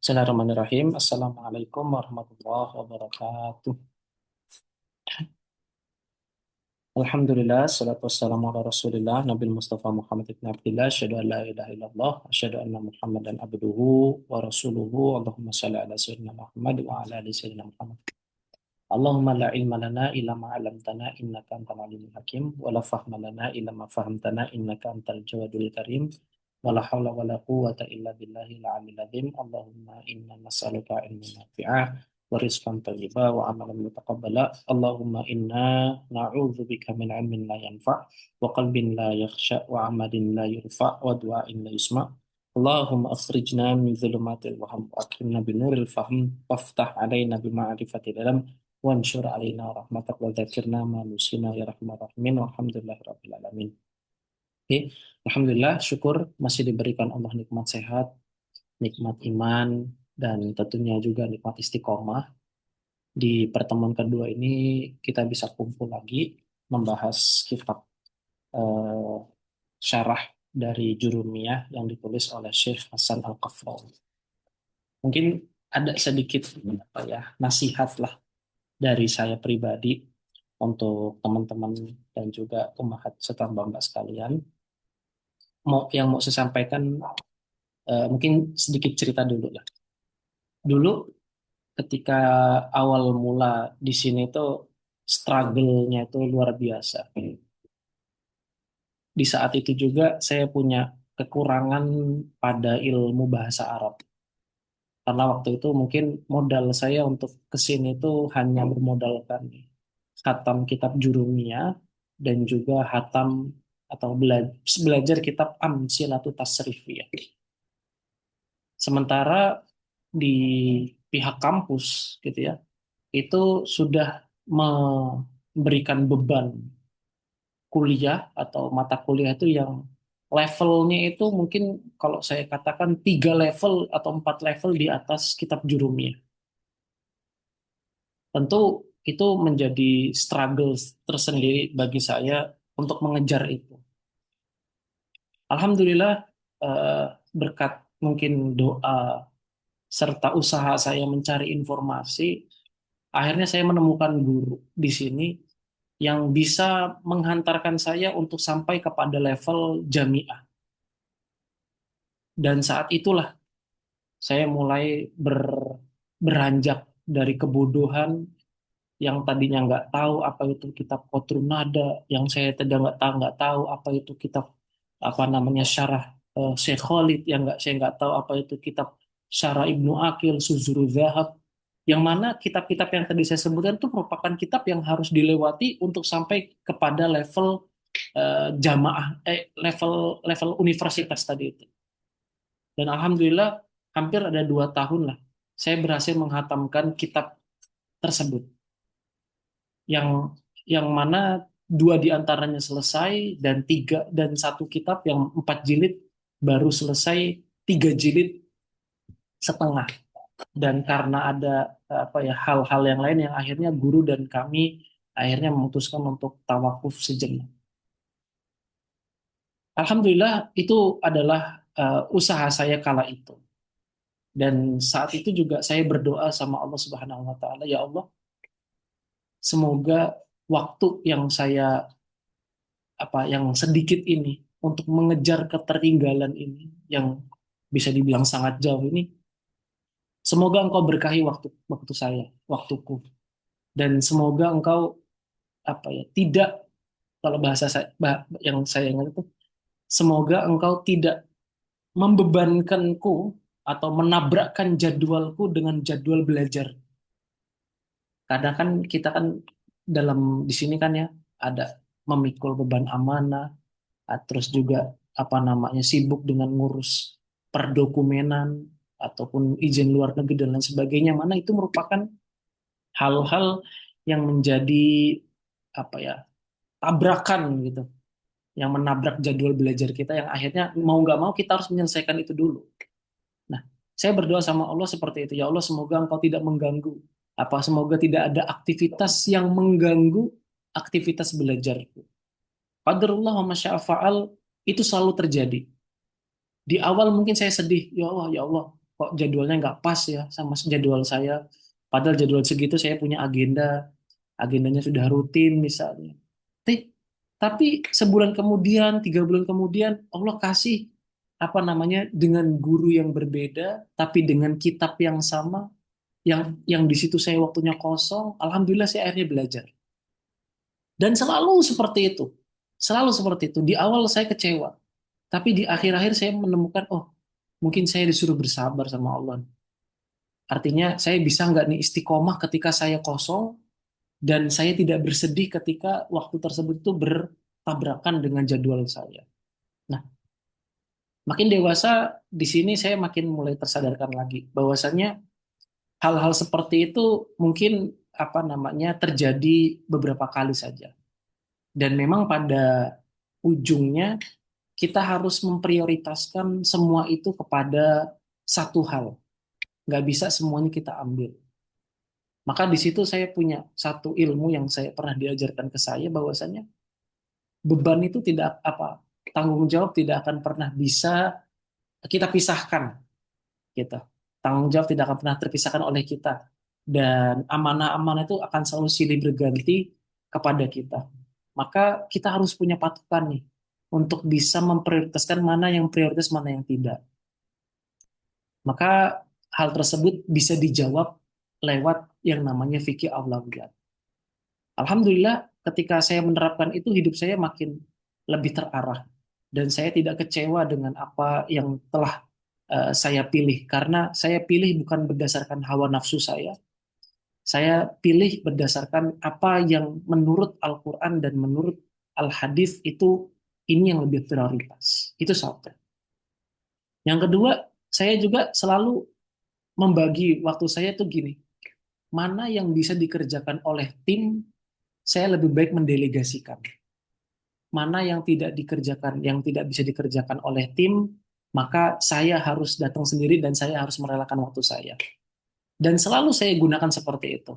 Bismillahirrahmanirrahim. Assalamualaikum warahmatullahi wabarakatuh. Alhamdulillah, salatu wassalamu ala rasulillah, Nabi Mustafa Muhammad ibn Abdillah, asyhadu an la ilaha illallah, asyhadu anna Muhammadan abduhu wa rasuluhu, Allahumma salli ala sayyidina Muhammad wa ala ali sayyidina Muhammad. Allahumma la ilma lana illa ma 'allamtana innaka antal alimul hakim wa la fahma lana illa ma fahamtana innaka antal jawadul karim wa la hawla wa la quwwata illa billahil aliyyil azim. Allahumma inna nas'aluka ilman nafi'a wa rizqan thayyiba wa amalan mutaqabbala. Allahumma inna na'udzubika min 'ilmin la yanfa' wa qalbin la yakhsha wa amalin la yurfa' wa du'ain la yusma'. Allahumma akhrijna min dhulumatil waham wa akrimna binuril fahm waftah alaina bima'rifatil ilm Wansyur alaina rahmatak wa dzakirna ma nusina ya rahman rahimin walhamdulillahi rabbil alamin. Oke, alhamdulillah syukur masih diberikan Allah nikmat sehat, nikmat iman dan tentunya juga nikmat istiqomah. Di pertemuan kedua ini kita bisa kumpul lagi membahas kitab eh, syarah dari Jurumiyah yang ditulis oleh Syekh Hasan Al-Qafrawi. Mungkin ada sedikit apa ya nasihat lah dari saya pribadi untuk teman-teman dan juga umat serta mbak sekalian. Mau saya sampaikan mungkin sedikit cerita dulu lah. Dulu ketika awal mula di sini tuh struggle-nya itu luar biasa. Di saat itu juga saya punya kekurangan pada ilmu bahasa Arab. Karena waktu itu mungkin modal saya untuk ke sini itu hanya bermodalkan khatam kitab Jurumiyah dan juga hatam atau belajar kitab Amsilatut Tasrifiyah. Sementara di pihak kampus gitu ya, itu sudah memberikan beban kuliah atau mata kuliah itu yang levelnya itu mungkin kalau saya katakan 3 level atau 4 level di atas kitab Jurumiyah. Tentu itu menjadi struggle tersendiri bagi saya untuk mengejar itu. Alhamdulillah eh, berkat mungkin doa serta usaha saya mencari informasi, akhirnya saya menemukan guru di sini yang bisa menghantarkan saya untuk sampai kepada level jamiah. Dan saat itulah saya mulai beranjak dari kebodohan yang tadinya nggak tahu apa itu kitab Qatrun Nada, yang saya tidak nggak tahu apa itu kitab apa namanya syarah Syekh Khalid, yang saya nggak tahu apa itu kitab syarah Ibnu Aqil, Suzuru Zahab, yang mana kitab-kitab yang tadi saya sebutkan itu merupakan kitab yang harus dilewati untuk sampai kepada level jamaah, level level universitas tadi itu. Dan alhamdulillah hampir ada 2 tahun lah saya berhasil menghatamkan kitab tersebut yang mana 2 diantaranya selesai dan 1 kitab yang 4 jilid baru selesai 3 jilid setengah. Dan karena ada apa ya hal-hal yang lain yang akhirnya guru dan kami akhirnya memutuskan untuk tawakuf sejenak. Alhamdulillah itu adalah usaha saya kala itu. Dan saat itu juga saya berdoa sama Allah Subhanahu wa taala, ya Allah, semoga waktu yang saya yang sedikit ini untuk mengejar ketertinggalan ini yang bisa dibilang sangat jauh ini, semoga Engkau berkahi waktu waktu saya, waktuku, dan semoga Engkau tidak, kalau bahasa saya yang saya ingat itu, semoga Engkau tidak membebankanku atau menabrakkan jadwalku dengan jadwal belajar. Kadang kan kita kan dalam di sini kan ya ada memikul beban amanah, terus juga apa namanya sibuk dengan ngurus perdokumenan ataupun izin luar negeri dan lain sebagainya, mana itu merupakan hal-hal yang menjadi apa ya tabrakan gitu, yang menabrak jadwal belajar kita yang akhirnya mau nggak mau kita harus menyelesaikan itu dulu. Nah, saya berdoa sama Allah seperti itu, ya Allah, semoga Engkau tidak mengganggu, semoga tidak ada aktivitas yang mengganggu aktivitas belajarku. Qadarullah wa masya'afa'al, itu selalu terjadi. Di awal mungkin saya sedih, ya Allah, ya Allah. kok jadwalnya nggak pas ya sama jadwal saya. Padahal jadwal segitu saya punya agendanya sudah rutin misalnya. Tapi, tapi sebulan kemudian, 3 bulan kemudian, Allah kasih apa namanya dengan guru yang berbeda, tapi dengan kitab yang sama, yang di situ saya waktunya kosong. Alhamdulillah saya akhirnya belajar. Dan selalu seperti itu, selalu seperti itu. Di awal saya kecewa, tapi di akhir-akhir saya menemukan, oh mungkin saya disuruh bersabar sama Allah. Artinya saya bisa nggak nih istiqomah ketika saya kosong dan saya tidak bersedih ketika waktu tersebut itu bertabrakan dengan jadwal saya. Nah, makin dewasa di sini saya makin mulai tersadarkan lagi bahwasanya hal-hal seperti itu mungkin apa namanya terjadi beberapa kali saja. Dan memang pada ujungnya kita harus memprioritaskan semua itu kepada satu hal. Nggak bisa semuanya kita ambil. Maka di situ saya punya satu ilmu yang saya pernah diajarkan ke saya bahwasanya beban itu tidak apa tanggung jawab tidak akan pernah bisa kita pisahkan gitu. Tanggung jawab tidak akan pernah terpisahkan oleh kita dan amanah-amanah itu akan selalu silih berganti kepada kita. Maka kita harus punya patokan nih untuk bisa memprioritaskan mana yang prioritas mana yang tidak. Maka hal tersebut bisa dijawab lewat yang namanya fikih aulawiyat. Alhamdulillah, ketika saya menerapkan itu, hidup saya makin lebih terarah. Dan saya tidak kecewa dengan apa yang telah saya pilih. Karena saya pilih bukan berdasarkan hawa nafsu saya. Saya pilih berdasarkan apa yang menurut Al-Quran dan menurut Al-Hadis itu ini yang lebih prioritas. Itu satu. Yang kedua, saya juga selalu membagi waktu saya tuh gini. Mana yang bisa dikerjakan oleh tim, saya lebih baik mendelegasikan. Mana yang tidak dikerjakan, yang tidak bisa dikerjakan oleh tim, maka saya harus datang sendiri dan saya harus merelakan waktu saya. Dan selalu saya gunakan seperti itu.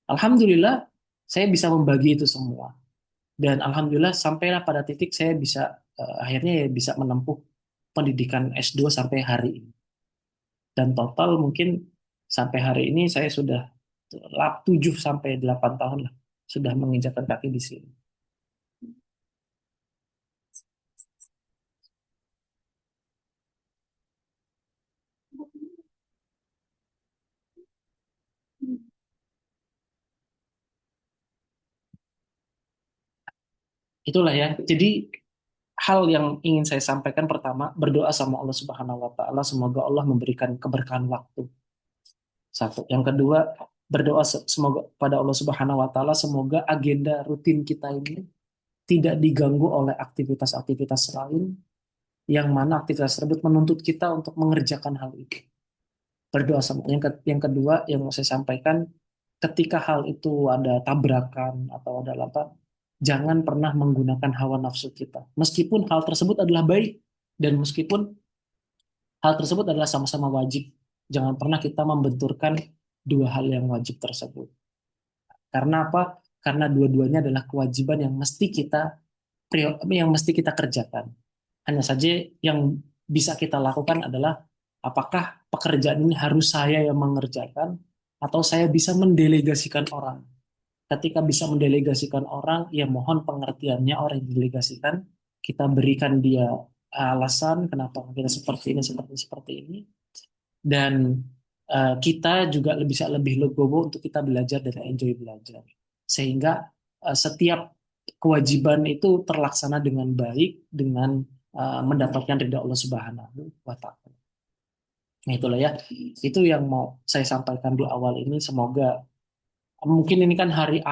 Alhamdulillah, saya bisa membagi itu semua. Dan alhamdulillah sampailah pada titik saya bisa akhirnya ya bisa menempuh pendidikan S2 sampai hari ini. Dan total mungkin sampai hari ini saya sudah 7 sampai 8 tahun lah sudah menginjakkan kaki di sini. Itulah ya. Jadi hal yang ingin saya sampaikan pertama, berdoa sama Allah Subhanahu wa taala semoga Allah memberikan keberkahan waktu. Satu. Yang kedua, berdoa semoga pada Allah Subhanahu wa taala semoga agenda rutin kita ini tidak diganggu oleh aktivitas-aktivitas lain yang mana aktivitas tersebut menuntut kita untuk mengerjakan hal itu. Berdoa sama yang kedua yang mau saya sampaikan ketika hal itu ada tabrakan atau ada apa, jangan pernah menggunakan hawa nafsu kita. Meskipun hal tersebut adalah baik dan meskipun hal tersebut adalah sama-sama wajib, jangan pernah kita membenturkan dua hal yang wajib tersebut. Karena apa? Karena dua-duanya adalah kewajiban yang mesti kita kerjakan. Hanya saja yang bisa kita lakukan adalah apakah pekerjaan ini harus saya yang mengerjakan atau saya bisa mendelegasikan orang. Ketika bisa mendelegasikan orang, ya mohon pengertiannya orang yang didelegasikan, kita berikan dia alasan kenapa kita seperti ini, seperti ini, dan kita juga bisa lebih legowo untuk kita belajar dan enjoy belajar. Sehingga setiap kewajiban itu terlaksana dengan baik, dengan mendapatkan ridha Allah Subhanahu wa Ta'ala. Nah, itulah ya, itu yang mau saya sampaikan di awal ini. Semoga mungkin ini kan hari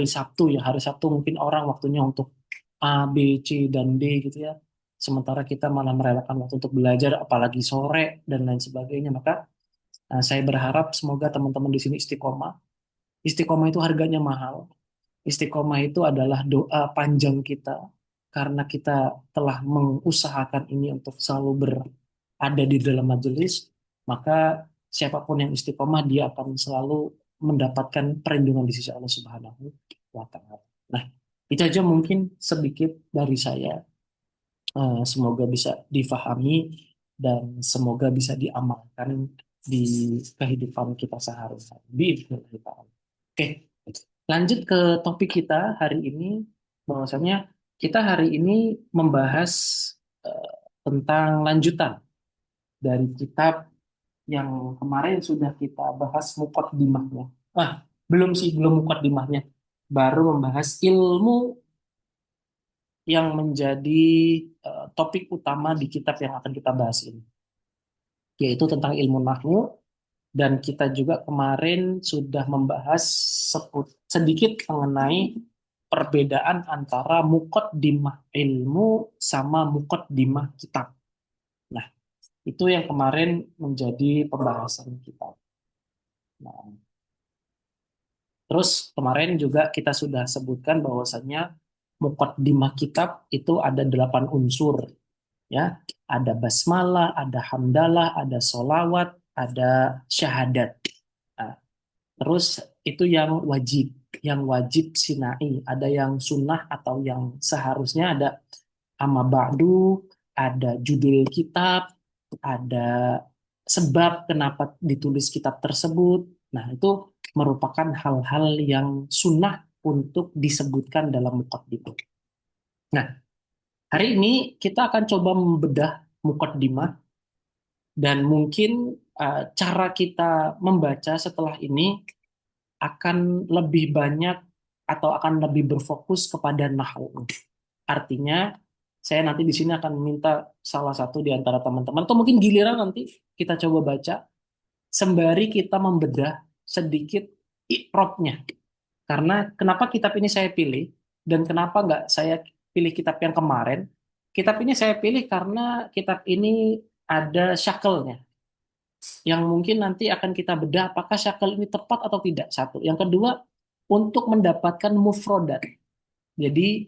Sabtu ya, hari Sabtu mungkin orang waktunya untuk A, B, C, dan D gitu ya. Sementara kita malah merelakan waktu untuk belajar, apalagi sore dan lain sebagainya. Maka saya berharap semoga teman-teman di sini istiqomah. Istiqomah itu harganya mahal. Istiqomah itu adalah doa panjang kita karena kita telah mengusahakan ini untuk selalu berada di dalam majelis, maka siapapun yang istiqomah dia akan selalu mendapatkan perlindungan di sisi Allah Subhanahu wa taala. Nah, itu aja mungkin sedikit dari saya. Semoga bisa difahami dan semoga bisa diamalkan di kehidupan kita sehari-hari. Bismillahirrahmanirrahim. Oke, lanjut ke topik kita hari ini, bahwasanya kita hari ini membahas eh, tentang lanjutan dari kitab yang kemarin sudah kita bahas muqaddimahnya. Ah, belum sih, belum muqaddimahnya. Baru membahas ilmu yang menjadi topik utama di kitab yang akan kita bahas ini, yaitu tentang ilmu nahwu. Dan kita juga kemarin sudah membahas sedikit mengenai perbedaan antara muqaddimah ilmu sama muqaddimah kitab. Nah, itu yang kemarin menjadi pembahasan kita. Nah, terus kemarin juga kita sudah sebutkan bahwasannya muqaddimah kitab itu ada 8 unsur, ya. Ada basmalah, ada hamdalah, ada solawat, ada syahadat. Nah, terus itu yang wajib sinai. Ada yang sunnah atau yang seharusnya, ada amma ba'du, ada judul kitab, ada sebab kenapa ditulis kitab tersebut. Nah, itu merupakan hal-hal yang sunnah untuk disebutkan dalam muqaddimah. Nah, hari ini kita akan coba membedah muqaddimah dan mungkin cara kita membaca setelah ini akan lebih banyak atau akan lebih berfokus kepada nahwu. Artinya, saya nanti di sini akan minta salah satu di antara teman-teman, atau mungkin giliran nanti kita coba baca, sembari kita membedah sedikit i'rabnya. Karena kenapa kitab ini saya pilih, dan kenapa nggak saya pilih kitab yang kemarin. Kitab ini saya pilih karena kitab ini ada syakelnya, yang mungkin nanti akan kita bedah apakah syakel ini tepat atau tidak. Satu. Yang kedua, untuk mendapatkan mufrodat. Jadi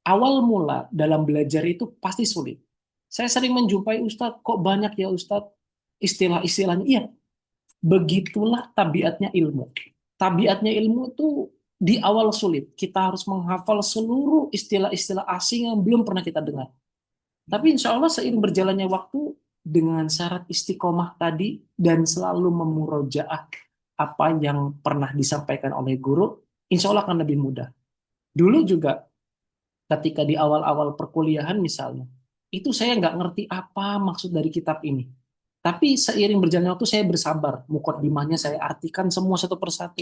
awal mula dalam belajar itu pasti sulit. Saya sering menjumpai Ustadz, kok banyak ya Ustadz istilah-istilahnya. Iya, begitulah tabiatnya ilmu. Tabiatnya ilmu itu di awal sulit. Kita harus menghafal seluruh istilah-istilah asing yang belum pernah kita dengar. Tapi insya Allah seiring berjalannya waktu, dengan syarat istiqomah tadi dan selalu memurojaah apa yang pernah disampaikan oleh guru, insya Allah akan lebih mudah. Dulu juga ketika di awal-awal perkuliahan misalnya, itu saya nggak ngerti apa maksud dari kitab ini. Tapi seiring berjalannya waktu saya bersabar, mukaddimahnya saya artikan semua satu persatu.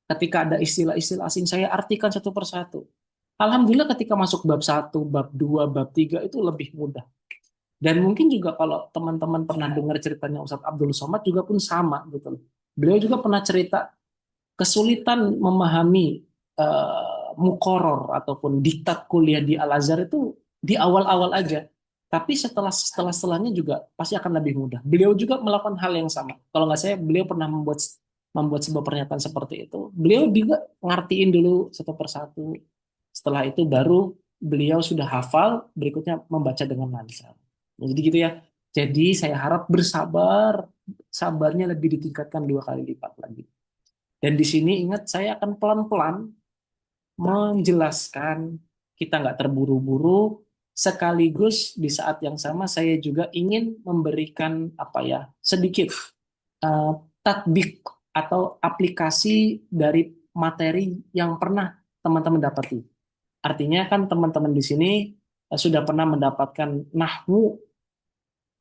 Ketika ada istilah-istilah asing saya artikan satu persatu. Alhamdulillah ketika masuk bab satu, bab 2, bab 3 itu lebih mudah. Dan mungkin juga kalau teman-teman pernah dengar ceritanya Ustadz Abdul Somad juga pun sama gitu loh. Beliau juga pernah cerita kesulitan memahami mukoror ataupun diktat kuliah di Al-Azhar itu di awal-awal aja. Tapi setelahnya juga pasti akan lebih mudah. Beliau juga melakukan hal yang sama. Kalau nggak saya, beliau pernah membuat sebuah pernyataan seperti itu. Beliau juga ngertiin dulu satu persatu. Setelah itu baru beliau sudah hafal, berikutnya membaca dengan lancar. Jadi gitu ya. Jadi saya harap bersabar, sabarnya lebih ditingkatkan 2 kali lipat lagi. Dan di sini ingat saya akan pelan-pelan menjelaskan, kita nggak terburu-buru, sekaligus di saat yang sama saya juga ingin memberikan apa ya, sedikit eh, tatbik atau aplikasi dari materi yang pernah teman-teman dapati. Artinya kan teman-teman di sini sudah pernah mendapatkan nahwu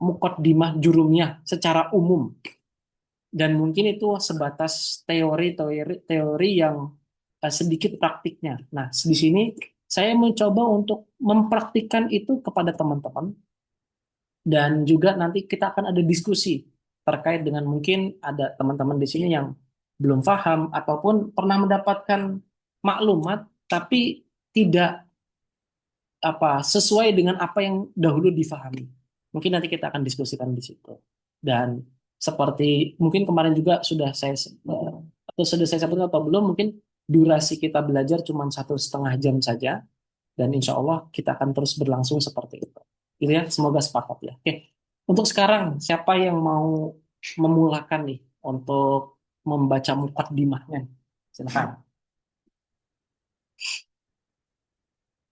muqaddimah jurumiyah secara umum, dan mungkin itu sebatas teori yang sedikit praktiknya. Nah, di sini saya mencoba untuk mempraktikkan itu kepada teman-teman, dan juga nanti kita akan ada diskusi terkait dengan mungkin ada teman-teman di sini yang belum paham ataupun pernah mendapatkan maklumat tapi tidak sesuai dengan apa yang dahulu difahami. Mungkin nanti kita akan diskusikan di situ. Dan seperti mungkin kemarin juga atau sudah saya sebutkan atau belum, mungkin durasi kita belajar cuma 1,5 jam saja, dan insya Allah kita akan terus berlangsung seperti itu. Gitu ya, semoga sepakat ya. Oke, untuk sekarang siapa yang mau memulakan nih untuk membaca mukaddimahnya? Silakan,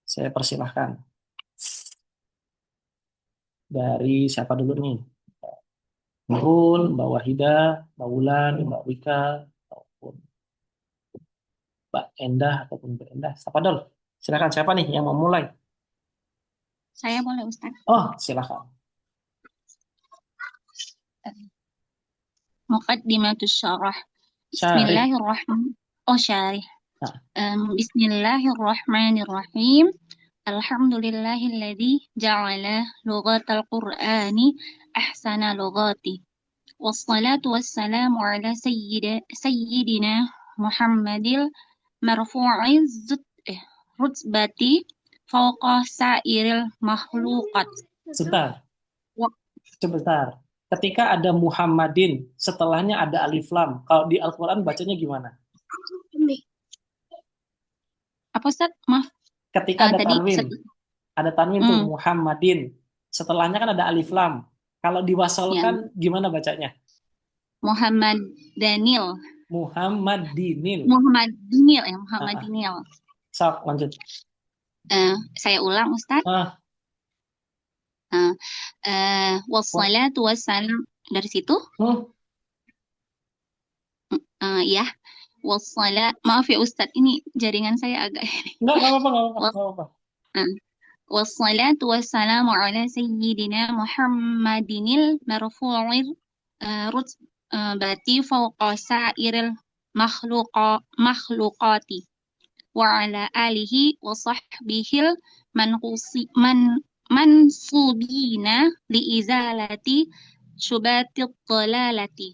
saya persilahkan. Dari siapa dulu nih? Nurul, Mbak Wahida, Mbak Wulan, Mbak Wika, ataupun Mbak Endah, ataupun Mbak Endah. Siapa dulu? Silakan siapa nih yang mau mulai? Saya boleh Ustaz. Oh, silakan. Muqaddimatus syarah. Syarih. Bismillahirrahmanirrahim. Oh, syarih. Nah, Bismillahirrahmanirrahim. Alhamdulillahilladzi ja'ala lughatal Qur'ani ahsana lughati. Wassalatu wassalamu ala sayyidina Muhammadil marfu'iz rutbati fawqa sa'iril makhluqat. sebentar, Wa- sebentar. Ketika ada Muhammadin, setelahnya ada alif lam. Kalau di Al-Quran bacanya gimana? Apa Ustaz? Maaf, Ketika tadi ada tanwin tuh hmm, Muhammadin. Setelahnya kan ada alif lam. Kalau ya, diwasalkan gimana bacanya? Muhammad Daniel. Muhammadinil. Muhammad Dinil ya, Ah, Muhammad ah. Dinil. Sok, lanjut. Saya ulang Ustaz. Ah, Uh, wah. Wassalatu wassalam dari situ. Hmm. Ya, maaf ya Ustadz, ini jaringan saya agak Enggak apa-apa, enggak apa-apa, Was- enggak apa-apa. uh, Wassalatu wassalamu ala sayyidina Muhammadinil marfu'ir rutbati fawqa sa'iril makhluqati wa ala alihi wa sahbihil mansubina li izalati syubatit dhalalati.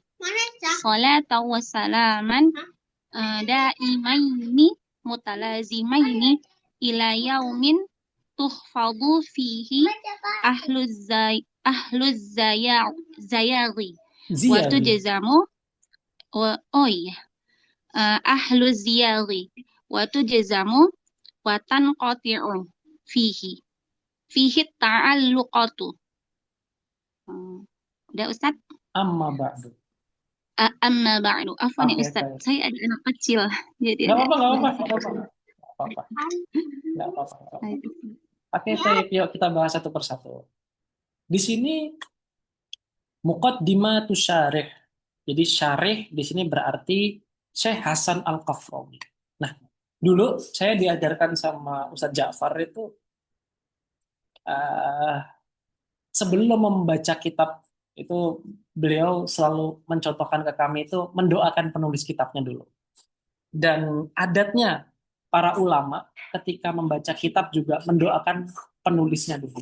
Salatan wa salaman daimaini mutalazimaini ila yaumin tuhfadu fihi ahluz zayaghi wa Ziyari. tujzamu wa oh iya ahluz ziyaghi wa tujzamu wa tanqati'u fihi fihi ta'alluqatu. Udah Ustaz? Amma ba'du. Amma ba'du. Afwan ya Oke, Ustaz, baik. saya ada anak kecil jadi Enggak agak apa-apa, enggak apa-apa, berisik. enggak apa-apa. Enggak apa-apa. Enggak apa-apa, enggak apa-apa. Baik. Oke, baik. Yuk kita bahas satu persatu. Di sini muqaddimatu syarih. Jadi syarih di sini berarti Syekh Hasan Al-Qafrawi. Nah, dulu saya diajarkan sama Ustadz Ja'far itu eh, sebelum membaca kitab itu beliau selalu mencontohkan ke kami itu mendoakan penulis kitabnya dulu. Dan adatnya para ulama ketika membaca kitab juga mendoakan penulisnya dulu.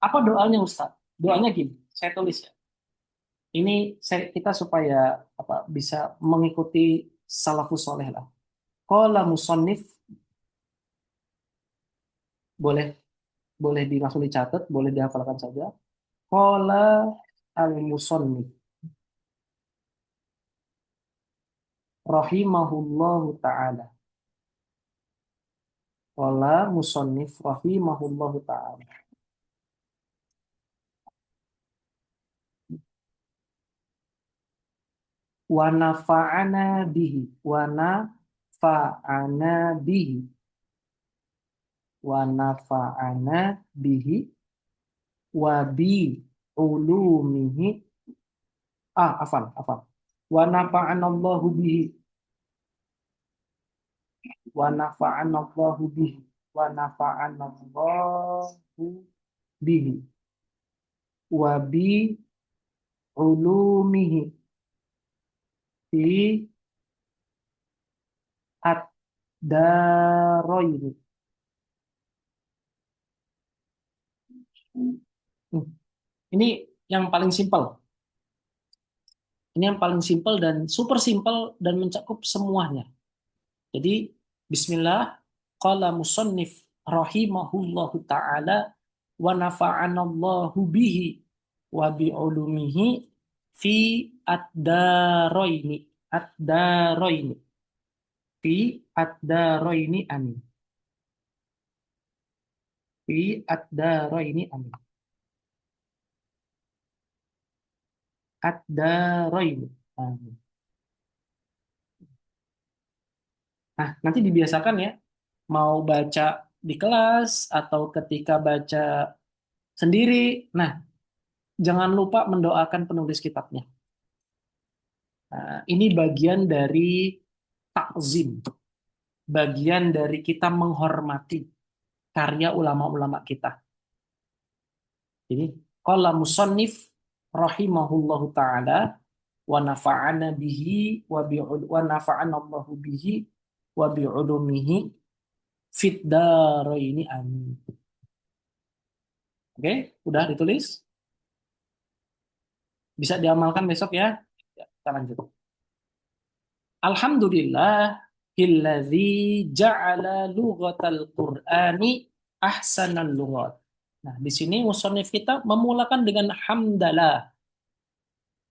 Apa doanya Ustadz? Doanya gini, saya tulis ya. Ini kita supaya apa bisa mengikuti salafus soleh lah. Qala musannif, boleh boleh langsung dicatat, boleh dihafalkan saja. Qala al musannif rahimahullahu taala. Qala musannif rahimahullahu taala. Wa nafa'ana bihi wa nafa'ana bihi wa nafa'ana bihi wa bi ulumihi afan wa nafa'anallahu bihi wa nafa'anallahu bihi wa nafa'anallahu bihi wa bi ulumihi fi ad-daraini. Hmm. Ini yang paling simpel. Ini yang paling simpel dan super simpel dan mencakup semuanya. Jadi bismillah qala musannif rahimahullahu taala wa nafa'anallahu bihi wa bi ulumihi fi ad-daraini ad-daraini fi ad-daraini amin fi ad-daraini amin ad-daraini amin. Nah, nanti dibiasakan ya mau baca di kelas atau ketika baca sendiri. Nah, jangan lupa mendoakan penulis kitabnya. Nah, ini bagian dari takzim, bagian dari kita menghormati karya ulama-ulama kita. Jadi, qala musannif rahimahullahu taala wa nafa'ana bihi wa nafa'ana Allahu bihi wa bi ulumihi fid daraini amin. Oke, udah ditulis? Bisa diamalkan besok ya. Ya, kita lanjut. Alhamdulillah illadzi ja'ala lughatal Qur'ani ahsanal lughat. Nah, di sini musannif kita memulakan dengan hamdalah.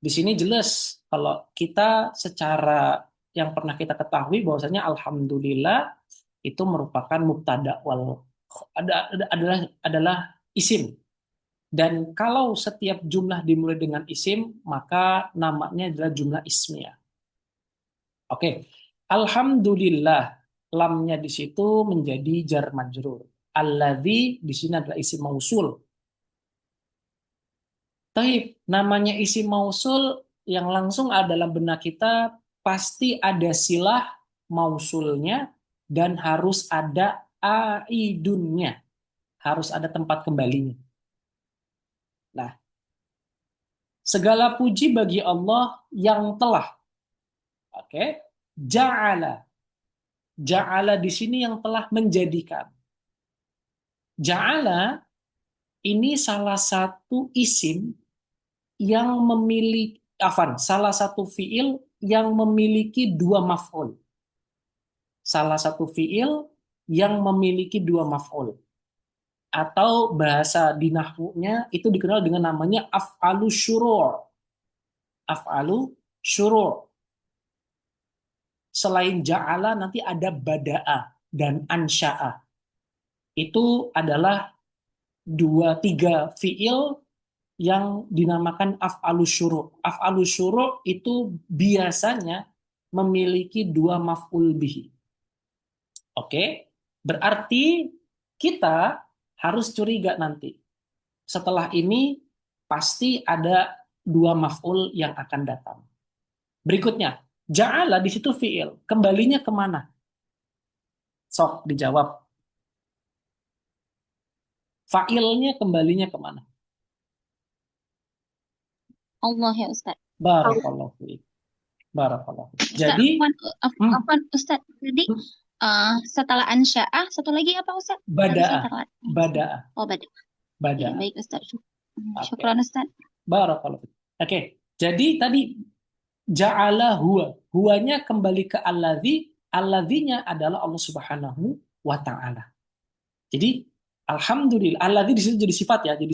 Di sini jelas kalau kita secara yang pernah kita ketahui bahwasanya alhamdulillah itu merupakan mubtada wal adalah isim. Dan kalau setiap jumlah dimulai dengan isim, maka namanya adalah jumlah ismiyah. Oke. Alhamdulillah, lamnya di situ menjadi jar majrur. Alladzi di sini adalah isim mausul. Taib, namanya isim mausul yang langsung ada dalam benak kita pasti ada silah mausulnya dan harus ada aidunnya, harus ada tempat kembalinya. Nah, segala puji bagi Allah yang telah, oke, ja'ala, ja'ala di sini yang telah menjadikan. Ja'ala ini salah satu isim yang memiliki, salah satu fiil yang memiliki dua maf'ul. Salah satu fiil yang memiliki dua maf'ul. Atau bahasa di nahwunya itu dikenal dengan namanya af'alu syuru'. Af'alu syuru'. Selain ja'ala nanti ada bada'a dan ansya'a. Itu adalah dua tiga fiil yang dinamakan af'alus syuru'. Af'alus syuru' itu biasanya memiliki dua maf'ul bihi. Oke, berarti kita harus curiga nanti. Setelah ini pasti ada dua maf'ul yang akan datang. Berikutnya, ja'ala di situ fi'il. Kembalinya kemana? Sok dijawab. Fa'ilnya kembalinya kemana? Allah ya Ustaz. Barakallahu fiik. Barakallahu fiik. Ustaz, Jadi, hmm, afwan Ustaz. Tadi hmm, setelah ansya'ah, satu lagi apa Ustaz? Tadi saya bada'a, terlambat. bada'a, Oh, bada. Ya, bada'a. baik Ustaz. Oke, Syukran Ustaz. barakallahu fiik. Oke, jadi tadi ja'ala huwa. Huwanya kembali ke alladzi, alladzinya adalah Allah Subhanahu wa taala. Jadi alhamdulillah, alladzi di situ jadi sifat ya, jadi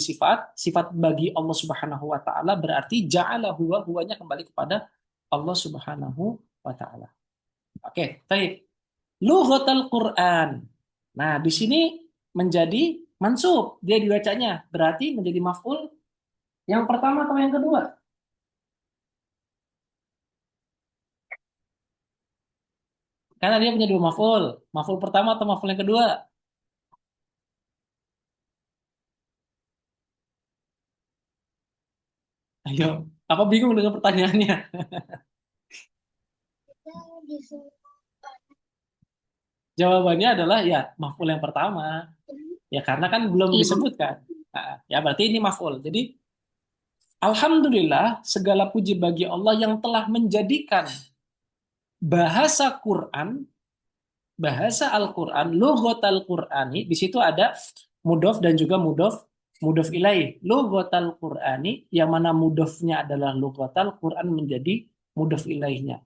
sifat bagi Allah Subhanahu wa taala berarti ja'ala huwa, huwanya kembali kepada Allah Subhanahu wa taala. Oke, baik. Lughatul Quran. Nah, di sini menjadi mansub, dia dibacanya berarti menjadi maf'ul yang pertama atau yang kedua? Karena dia punya dua maf'ul. Maf'ul pertama atau maf'ul yang kedua? Ayo, apa bingung dengan pertanyaannya? Jawabannya adalah ya maf'ul yang pertama. Ya karena kan belum Iya. disebutkan. Nah, ya berarti ini maf'ul. Jadi alhamdulillah segala puji bagi Allah yang telah menjadikan bahasa Quran, bahasa Al-Quran, lughatal Qur'ani, di situ ada mudhof dan juga mudhof ilaih. Lughatal Qur'ani yang mana mudhofnya adalah lughatal, Quran menjadi mudhof ilaihnya.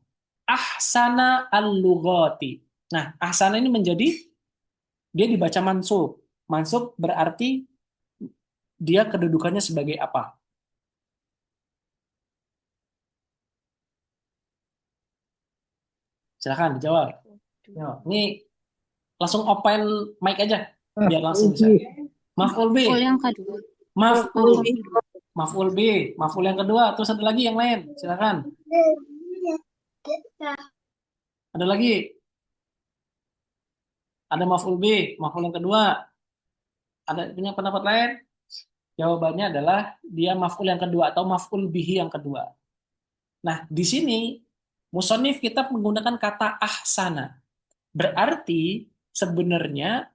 Ahsana al-lughati. Nah, ahsana ini menjadi dia dibaca mansub. Mansub berarti dia kedudukannya sebagai apa? Silakan dijawab. Yo, ini langsung open mic aja biar langsung bisa. Maf'ul B, Maf'ul yang kedua. maf'ul Maf'ul bihi. maf'ul B, maf'ul yang kedua, terus ada lagi yang lain. Silakan. Ada lagi, ada maf'ul B, maf'ul yang kedua. Ada punya pendapat lain? Jawabannya adalah dia maf'ul yang kedua atau maf'ul bihi yang kedua. Nah, di sini musonif kita menggunakan kata ahsana. Berarti sebenarnya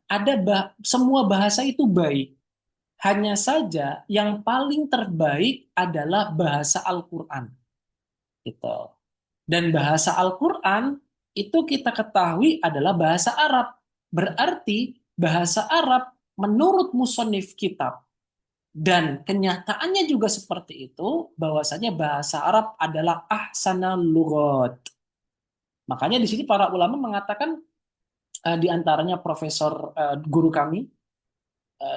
semua bahasa itu baik. Hanya saja yang paling terbaik adalah bahasa Al-Qur'an. Gitu. Dan bahasa Al-Qur'an itu kita ketahui adalah bahasa Arab. Berarti bahasa Arab menurut musonif kitab dan kenyataannya juga seperti itu, bahwasanya bahasa Arab adalah ahsanal lughat. Makanya di sini para ulama mengatakan, di antaranya Profesor guru kami,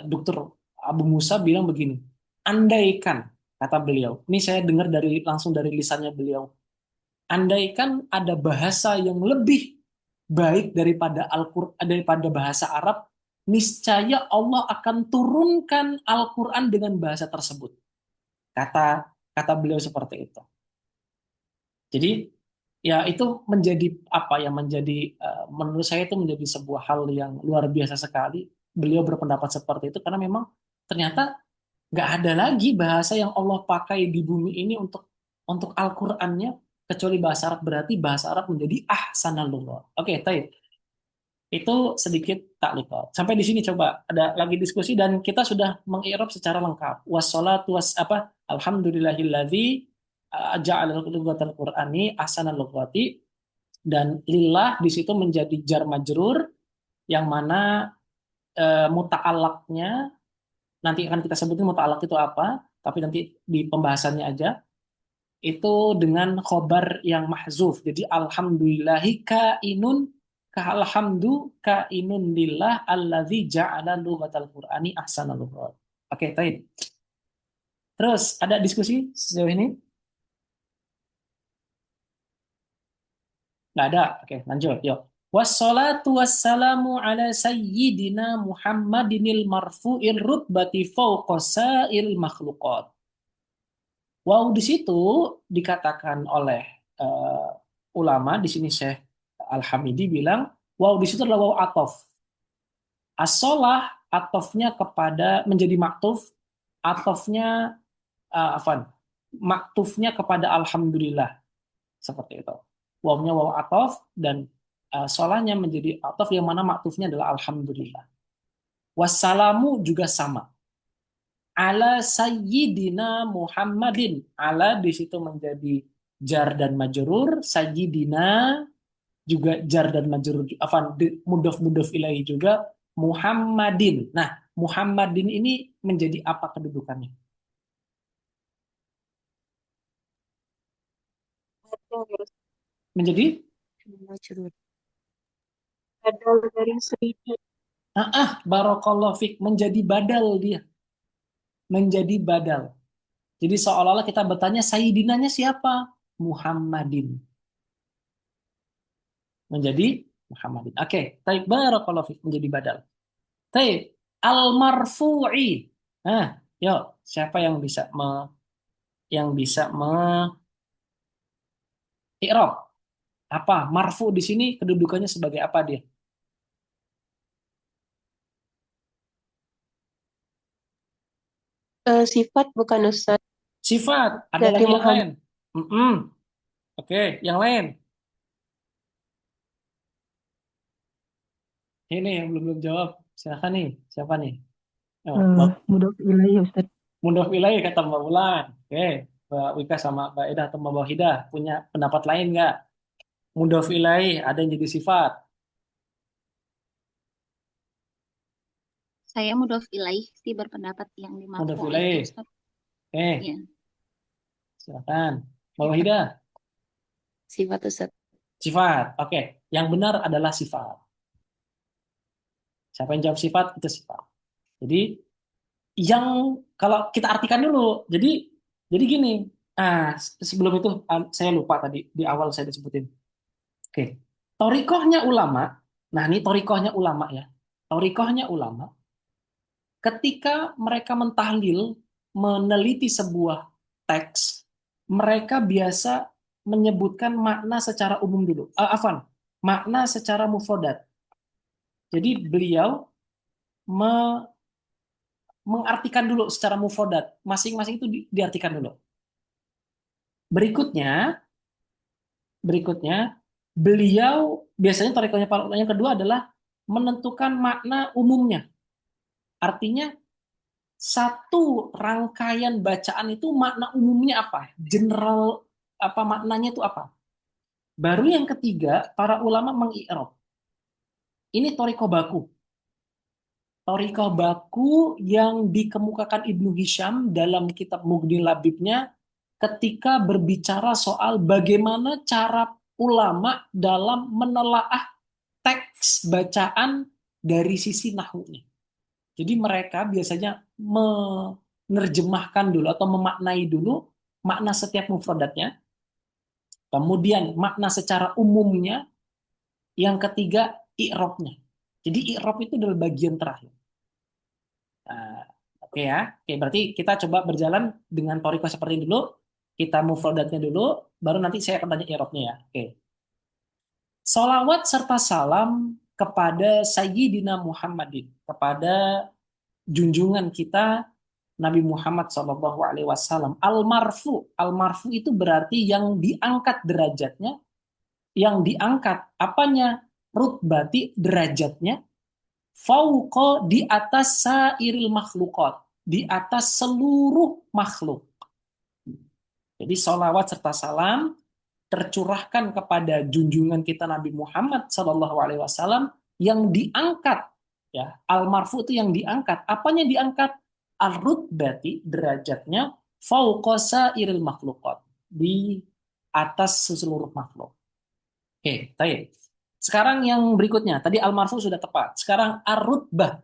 Dr. Abu Musa bilang begini, andaikan, kata beliau, ini saya dengar langsung dari lisannya beliau, andaikan ada bahasa yang lebih baik daripada daripada bahasa Arab, niscaya Allah akan turunkan Al-Quran dengan bahasa tersebut. Kata kata beliau seperti itu. Jadi ya itu menjadi apa ya menjadi menurut saya itu menjadi sebuah hal yang luar biasa sekali. Beliau berpendapat seperti itu karena memang ternyata nggak ada lagi bahasa yang Allah pakai di bumi ini untuk Al-Qur'annya kecuali bahasa Arab, berarti bahasa Arab menjadi ahsanal lughat. Oke, taib. Itu sedikit taklikat. Sampai di sini coba ada lagi diskusi dan kita sudah mengi'rab secara lengkap. Wassalatu apa? Alhamdulillahilladzi ja'ala lughatal Qur'ani ahsanal lughati, dan lillah di situ menjadi jar majrur yang mana muta'allaqnya nanti akan kita sebutin muta'allaq itu apa, tapi nanti di pembahasannya aja itu dengan khobar yang mahzuf. Jadi alhamdulillahi kainun alhamdu kainun lillah alladzi ja'ala lughatal Qur'ani ahsanal lughat. Oke, baik. Terus ada diskusi sejauh ini? Nggak ada. Oke, lanjut. Yuk. Wassalatu wassalamu ala sayyidina Muhammadinil marfu'il rutbati fawqa sa'il makhluqat. Wow, di situ dikatakan oleh eh, ulama, di sini Syekh Al-Hamidi bilang, wow, di situ adalah wow atof. As-sholah atofnya kepada menjadi maktuf, atofnya afan, maktufnya kepada alhamdulillah seperti itu. Wawnya waw atof dan sholahnya menjadi atof yang mana maktufnya adalah alhamdulillah. Wassalamu juga sama. Ala sayyidina Muhammadin. Ala di situ menjadi jar dan majrur, sayyidina juga jar dan majrur, afan mudhof mudhof ilahi juga, Muhammadin. Nah, Muhammadin ini menjadi apa kedudukannya? Menjadi Majrur. Badal dari Sayyidi. Barakallahu fik, menjadi badal dia. Menjadi badal. Jadi seolah-olah kita bertanya sayyidinanya siapa? Muhammadin. Menjadi Muhammadin. Oke, taib barakallahu fik, menjadi badal. Taib al-marfu'i. Nah, yuk, siapa yang bisa i'rab? Apa? Marfu di sini kedudukannya sebagai apa dia? Sifat bukan Ustaz. Sifat. Ada Dari lagi yang Muhammad. lain? Mm-mm. Oke, yang lain. Ini yang belum belum jawab. Silakan nih. Siapa nih? Oh, Mudhof ilaih Ustaz. Mudhof ilaih kata Mbak Wulan. Oke, Mbak Wika sama Mbak Eda atau Mbak Wahidah punya pendapat lain nggak? Mudhof ilaih ada yang jadi sifat. Saya mudhof ilaih sih berpendapat yang di Mudhof marfu itu, ilaih. Ustaz. Oke, Ya. silakan. Mbak Sifat. Wahidah, Sifat Ustaz. sifat. Oke, yang benar adalah sifat. Siapa yang jawab sifat itu sifat. Jadi yang kalau kita artikan dulu. Jadi gini. Sebelum itu saya lupa tadi di awal saya disebutin. Oke. Torikohnya ulama. Nah, ini torikohnya ulama ya. Torikohnya ulama ketika mereka mentahlil, meneliti sebuah teks, mereka biasa menyebutkan makna secara umum dulu. Makna secara mufradat. Jadi beliau mengartikan dulu secara mufradat. Masing-masing itu diartikan dulu. Berikutnya, beliau biasanya thariqahnya para ulama yang kedua adalah menentukan makna umumnya. Artinya satu rangkaian bacaan itu makna umumnya apa? General apa maknanya itu apa? Baru yang ketiga, para ulama mengi'rab. Ini thariqah baku. Thariqah baku yang dikemukakan Ibnu Hisham dalam kitab Mughni Labibnya ketika berbicara soal bagaimana cara ulama dalam menelaah teks bacaan dari sisi nahwunya. Jadi mereka biasanya menerjemahkan dulu atau memaknai dulu makna setiap mufradatnya, kemudian makna secara umumnya, yang ketiga i'rabnya. Jadi i'rab itu adalah bagian terakhir. Nah, oke ya. Oke, berarti kita coba berjalan dengan thariqah seperti ini dulu. Kita mufradatnya dulu, baru nanti saya akan tanya i'rabnya ya. Oke. Salawat serta salam kepada Sayyidina Muhammadin, kepada junjungan kita Nabi Muhammad SAW. Al-marfu itu berarti yang diangkat derajatnya, yang diangkat apanya? Rutbati derajatnya, fauqa di atas sairil makhlukat, di atas seluruh makhluk. Jadi salawat serta salam tercurahkan kepada junjungan kita Nabi Muhammad SAW yang diangkat, ya, al-marfu itu yang diangkat. Apanya diangkat? Al-rutbati derajatnya fauqa sairil makhlukat, di atas seluruh makhluk. Oke, baik. Sekarang yang berikutnya, tadi al-marfu sudah tepat. Sekarang ar-rutbah.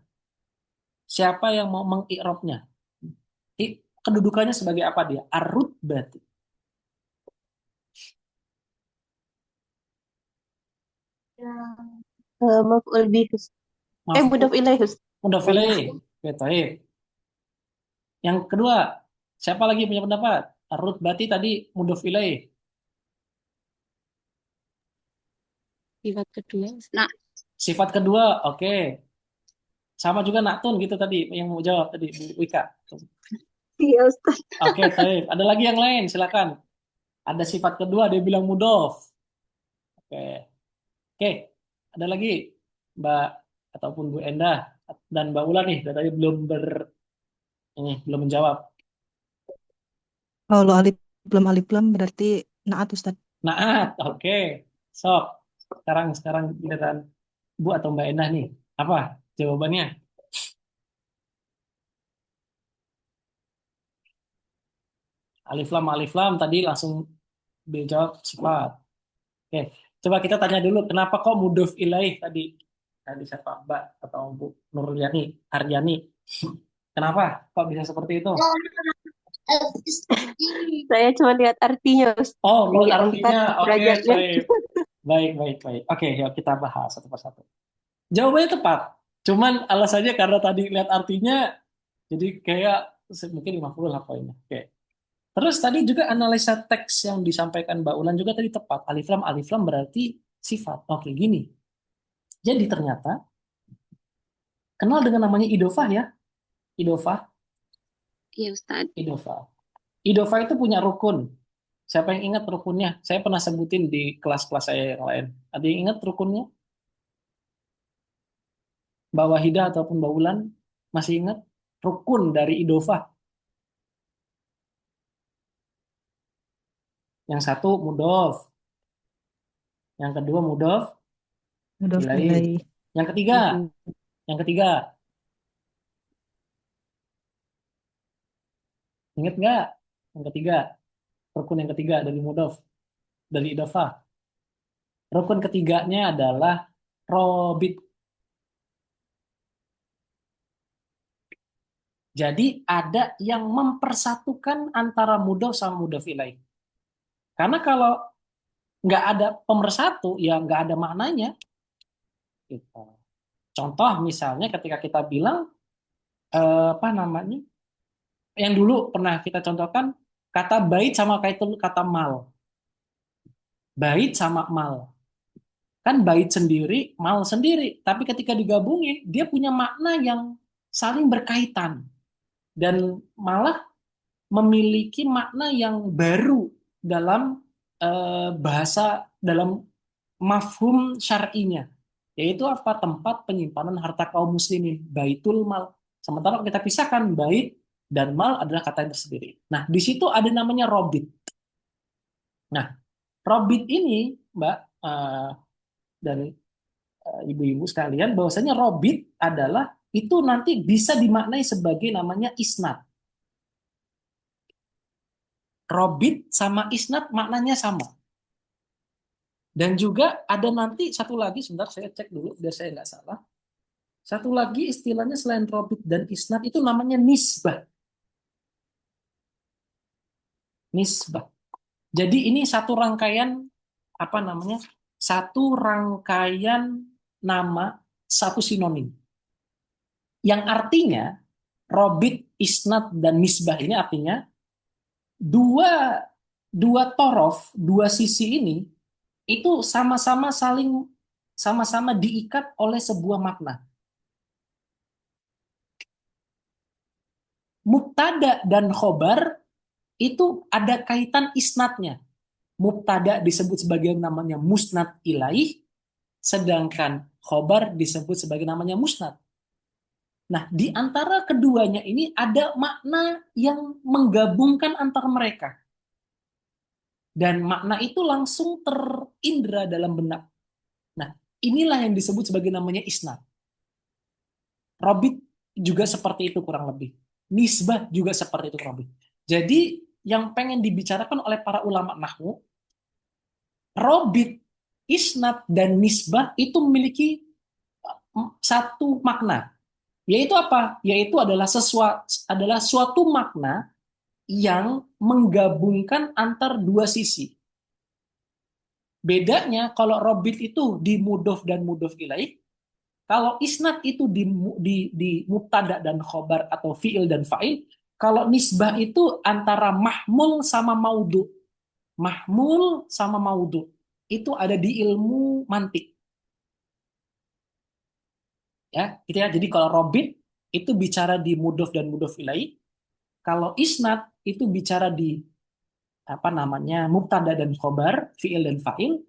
Siapa yang mau mengi'rabnya? Kedudukannya sebagai apa dia? Ar-rutbati. Maf'ul bih. Maf'ul Mudhof ilaih, Ustaz. mudhaf ilaih. Oke, baik. Yang kedua, siapa lagi punya pendapat? Ar-rutbati tadi mudhaf ilaih. Sifat kedua. Nah, Sifat kedua, oke. Sama juga Naktun gitu tadi yang mau jawab tadi Bu Wika. Iya, Ustaz. Oke, baik. Ada lagi yang lain, silakan. Ada sifat kedua dia bilang mudhaf. Oke. Oke. Ada lagi Mbak ataupun Bu Endah dan Mbak Ula nih dari tadi belum menjawab. Kalau alif lam berarti naat Ustaz. Naat, oke. Sok. Sekarang giliran Bu atau Mbak Endah nih. Apa jawabannya? Alif lam tadi langsung dijawab sifat. Oke, coba kita tanya dulu kenapa kok mudhof ilaih tadi? Tadi siapa Mbak atau Bu Nurliani, Aryani? Kenapa kok bisa seperti itu? Saya cuma lihat artinya, Ustaz. Oh, menurut Diangkat artinya, oke, derajatnya. baik. Oke, yuk kita bahas satu persatu. Jawabannya tepat. Cuman alasannya karena tadi lihat artinya, jadi kayak mungkin 50 lah poinnya. Oke. Terus tadi juga analisa teks yang disampaikan Mbak Ulan juga tadi tepat. Alif lam berarti sifat. Oke, gini. Jadi ternyata kenal dengan namanya idofah ya? Idofah, iya Ustaz. idofah. Idofah itu punya rukun. Siapa yang ingat rukunnya? Saya pernah sebutin di kelas-kelas saya yang lain. Ada yang ingat rukunnya? Mbak Wahidah ataupun Mbak Ulan masih ingat rukun dari idofah? Yang satu mudhof, yang kedua mudhof Mudhof ilaih. ilaih. Yang ketiga, ingat nggak? Yang ketiga, rukun yang ketiga dari mudhof, dari idofah. Rukun ketiganya adalah robit. Jadi ada yang mempersatukan antara mudhof sama mudhof ilaih. Karena kalau nggak ada pemersatu, ya nggak ada maknanya. Gitu. Contoh misalnya ketika kita bilang apa namanya, yang dulu pernah kita contohkan kata bait sama kata mal. Bait sama mal. Kan bait sendiri, mal sendiri. Tapi ketika digabungin, dia punya makna yang saling berkaitan. dan malah memiliki makna yang baru dalam bahasa, dalam mafhum syar'inya, yaitu apa? Tempat penyimpanan harta kaum muslimin, baitul mal. Sementara kalau kita pisahkan, bait dan mal adalah kata yang tersendiri. Nah, di situ ada namanya robit. Nah, robit ini, Mbak, dan ibu-ibu sekalian, bahwasanya robit adalah itu nanti bisa dimaknai sebagai namanya isnad. Robit sama isnad maknanya sama. Dan juga ada nanti satu lagi, sebentar saya cek dulu biar saya nggak salah. Satu lagi istilahnya selain robit dan isnad itu namanya nisbah. Nisbah. Jadi ini satu rangkaian, apa namanya? Satu rangkaian nama, satu sinonim. Yang artinya robit, isnad, dan nisbah ini artinya dua dua torof, dua sisi ini itu sama-sama diikat oleh sebuah makna. Mubtada dan khobar itu ada kaitan isnadnya. Mubtada disebut sebagai namanya musnad ilaih, sedangkan khobar disebut sebagai namanya musnad. Nah, di antara keduanya ini ada makna yang menggabungkan antar mereka. Dan makna itu langsung terindra dalam benak. Nah, inilah yang disebut sebagai namanya isnad. Robit juga seperti itu kurang lebih. Nisbah juga seperti itu kurang lebih. Jadi, yang pengen dibicarakan oleh para ulama nahwu, robit, isnad, dan nisbah itu memiliki satu makna. Yaitu apa? Yaitu adalah suatu makna yang menggabungkan antar dua sisi. Bedanya kalau robit itu di mudhof dan mudhof ilaih, kalau isnad itu di mubtada dan khobar atau fiil dan fa'il, kalau nisbah itu antara mahmul sama maudhu. Mahmul sama maudhu. Itu ada di ilmu mantik. Ya, gitu ya. Jadi kalau robit itu bicara di mudhof dan mudhof ilaih, kalau isnad itu bicara di apa namanya mubtada dan khobar, fiil dan fa'il,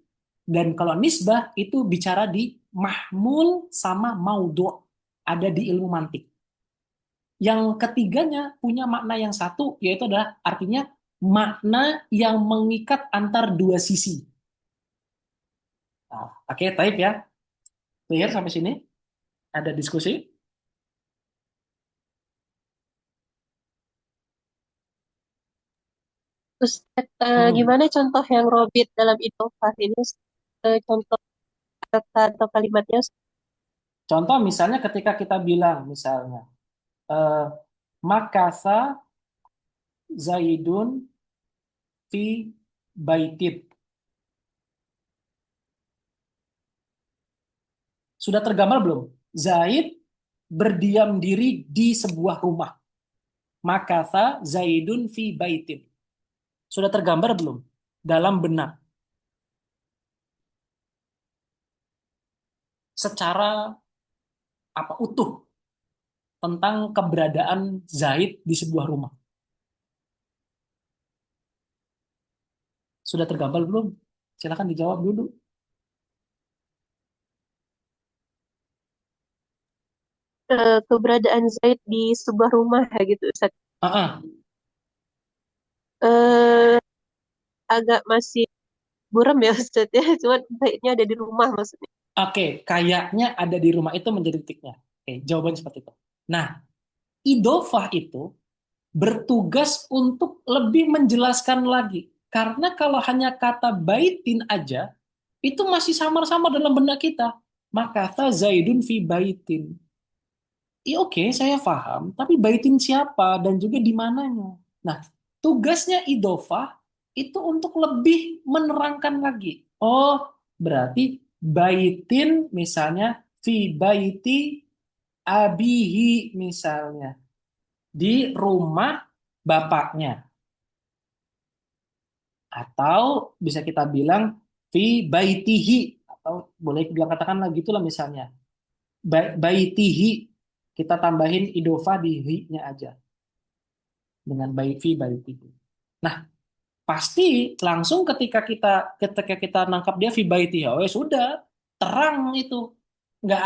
dan kalau nisbah itu bicara di mahmul sama maudhu', ada di ilmu mantik. Yang ketiganya punya makna yang satu, yaitu adalah artinya makna yang mengikat antar dua sisi. Nah, oke, taib ya. Clear sampai sini? Ada diskusi? Ustaz, Hmm. gimana contoh yang robit dalam idhofah ini? Contoh kata atau kalimatnya, Ustaz? Contoh misalnya ketika kita bilang, misalnya, eh, makasa Zaidun fi baitin. Sudah tergambar belum? Zaid berdiam diri di sebuah rumah. Makatha Zaidun fi baitin. Sudah tergambar belum? Dalam benak. Secara apa utuh tentang keberadaan Zaid di sebuah rumah. Sudah tergambar belum? Silakan dijawab dulu. Keberadaan Zaid di sebuah rumah ya gitu, Ustaz. Ah, ah. Eh, Agak masih buram ya, Ustaz ya. Cuman Zaidnya ada di rumah maksudnya. Oke, kayaknya ada di rumah itu menjadi titiknya. Oke, jawabannya seperti itu. Nah, idofah itu bertugas untuk lebih menjelaskan lagi. Karena kalau hanya kata baitin aja, itu masih samar-samar dalam benak kita. Maka Zaidun fi baitin. Iya oke, saya paham. Tapi baitin siapa dan juga di mananya. Nah, tugasnya idofah itu untuk lebih menerangkan lagi. Oh, berarti baitin misalnya fi baiti abihi misalnya. Di rumah bapaknya. Atau bisa kita bilang fi baitihi. Atau boleh bilang katakan lagi itulah misalnya. Baitihi. Kita tambahin idofah di hi-nya aja. dengan baik fi baitihi. Nah, pasti langsung ketika kita nangkap dia fi baitihi, oh ya sudah, terang itu. Nggak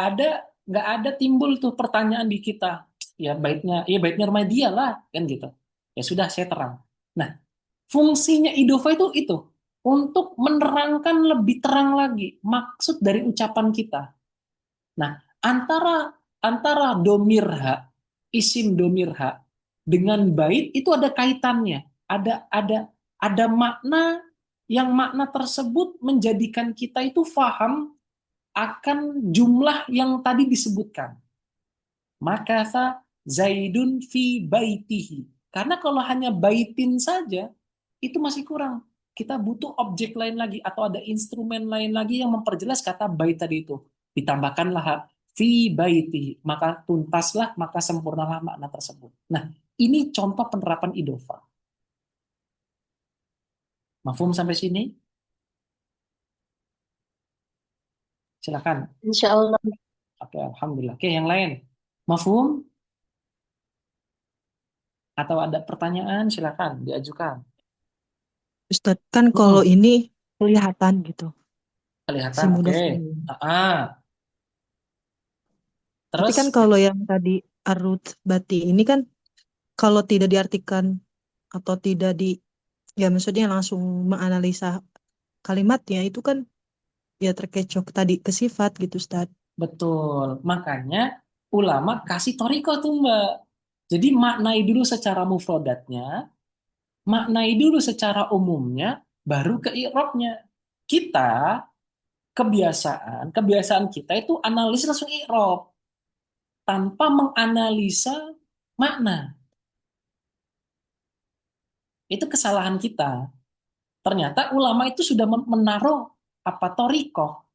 ada timbul tuh pertanyaan di kita. Ya baitnya rumah dia lah, kan gitu. Ya sudah, saya terang. Nah, fungsinya idofa itu untuk menerangkan lebih terang lagi maksud dari ucapan kita. Nah, antara antara domirha, isim domirha dengan bait itu ada kaitannya. Ada makna yang makna tersebut menjadikan kita itu faham akan jumlah yang tadi disebutkan. Makasa Zaidun fi baitihi. Karena kalau hanya baitin saja, itu masih kurang. Kita butuh objek lain lagi atau ada instrumen lain lagi yang memperjelas kata bait tadi itu. Ditambahkanlah fi baitihi. Maka tuntaslah, maka sempurnalah makna tersebut. Nah, ini contoh penerapan idofa. Mafhum sampai sini? Silakan. Insya Allah. Oke, alhamdulillah. Oke, yang lain. Mafhum? Atau ada pertanyaan? Silakan diajukan. Ustaz, kan kalau Hmm, ini kelihatan gitu, si kelihatan. Oke. mudhof ilaihi. Berarti kan Terus, kalau yang tadi arut bati ini kan kalau tidak diartikan atau tidak di ya maksudnya langsung menganalisa kalimatnya itu kan ya terkecoh tadi ke sifat gitu Ustaz. betul. Makanya ulama kasih toriko tuh Mbak. Jadi maknai dulu secara mufrodatnya, maknai dulu secara umumnya, baru ke i'rabnya. Kita kebiasaan kita itu analisis langsung i'rab tanpa menganalisa makna. Itu kesalahan kita. Ternyata ulama itu sudah menaruh apa toriko.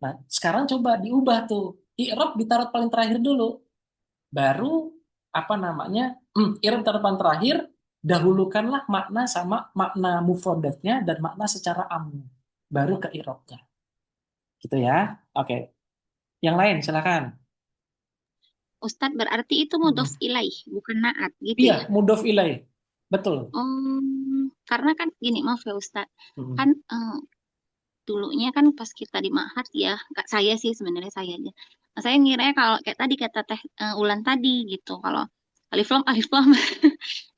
Nah, sekarang coba diubah tuh. I'rab ditaruh paling terakhir dulu. Baru apa namanya? I'rab ditaruh paling terakhir, dahulukanlah makna sama makna mufradatnya dan makna secara amnya. Baru ke i'rabnya. Gitu ya. Oke. Yang lain silakan. Ustadz berarti itu mudhof Mm. ilaih, bukan naat gitu Iya, ya? mudhof ilaih. Betul. Karena kan gini, maaf ya Ustadz, Mm. kan dulunya kan pas kita di Ma'had ya, Kak, saya sih sebenarnya saya aja. Saya ngiranya kalau kayak tadi kata Teh Ulan tadi gitu, kalau alif lam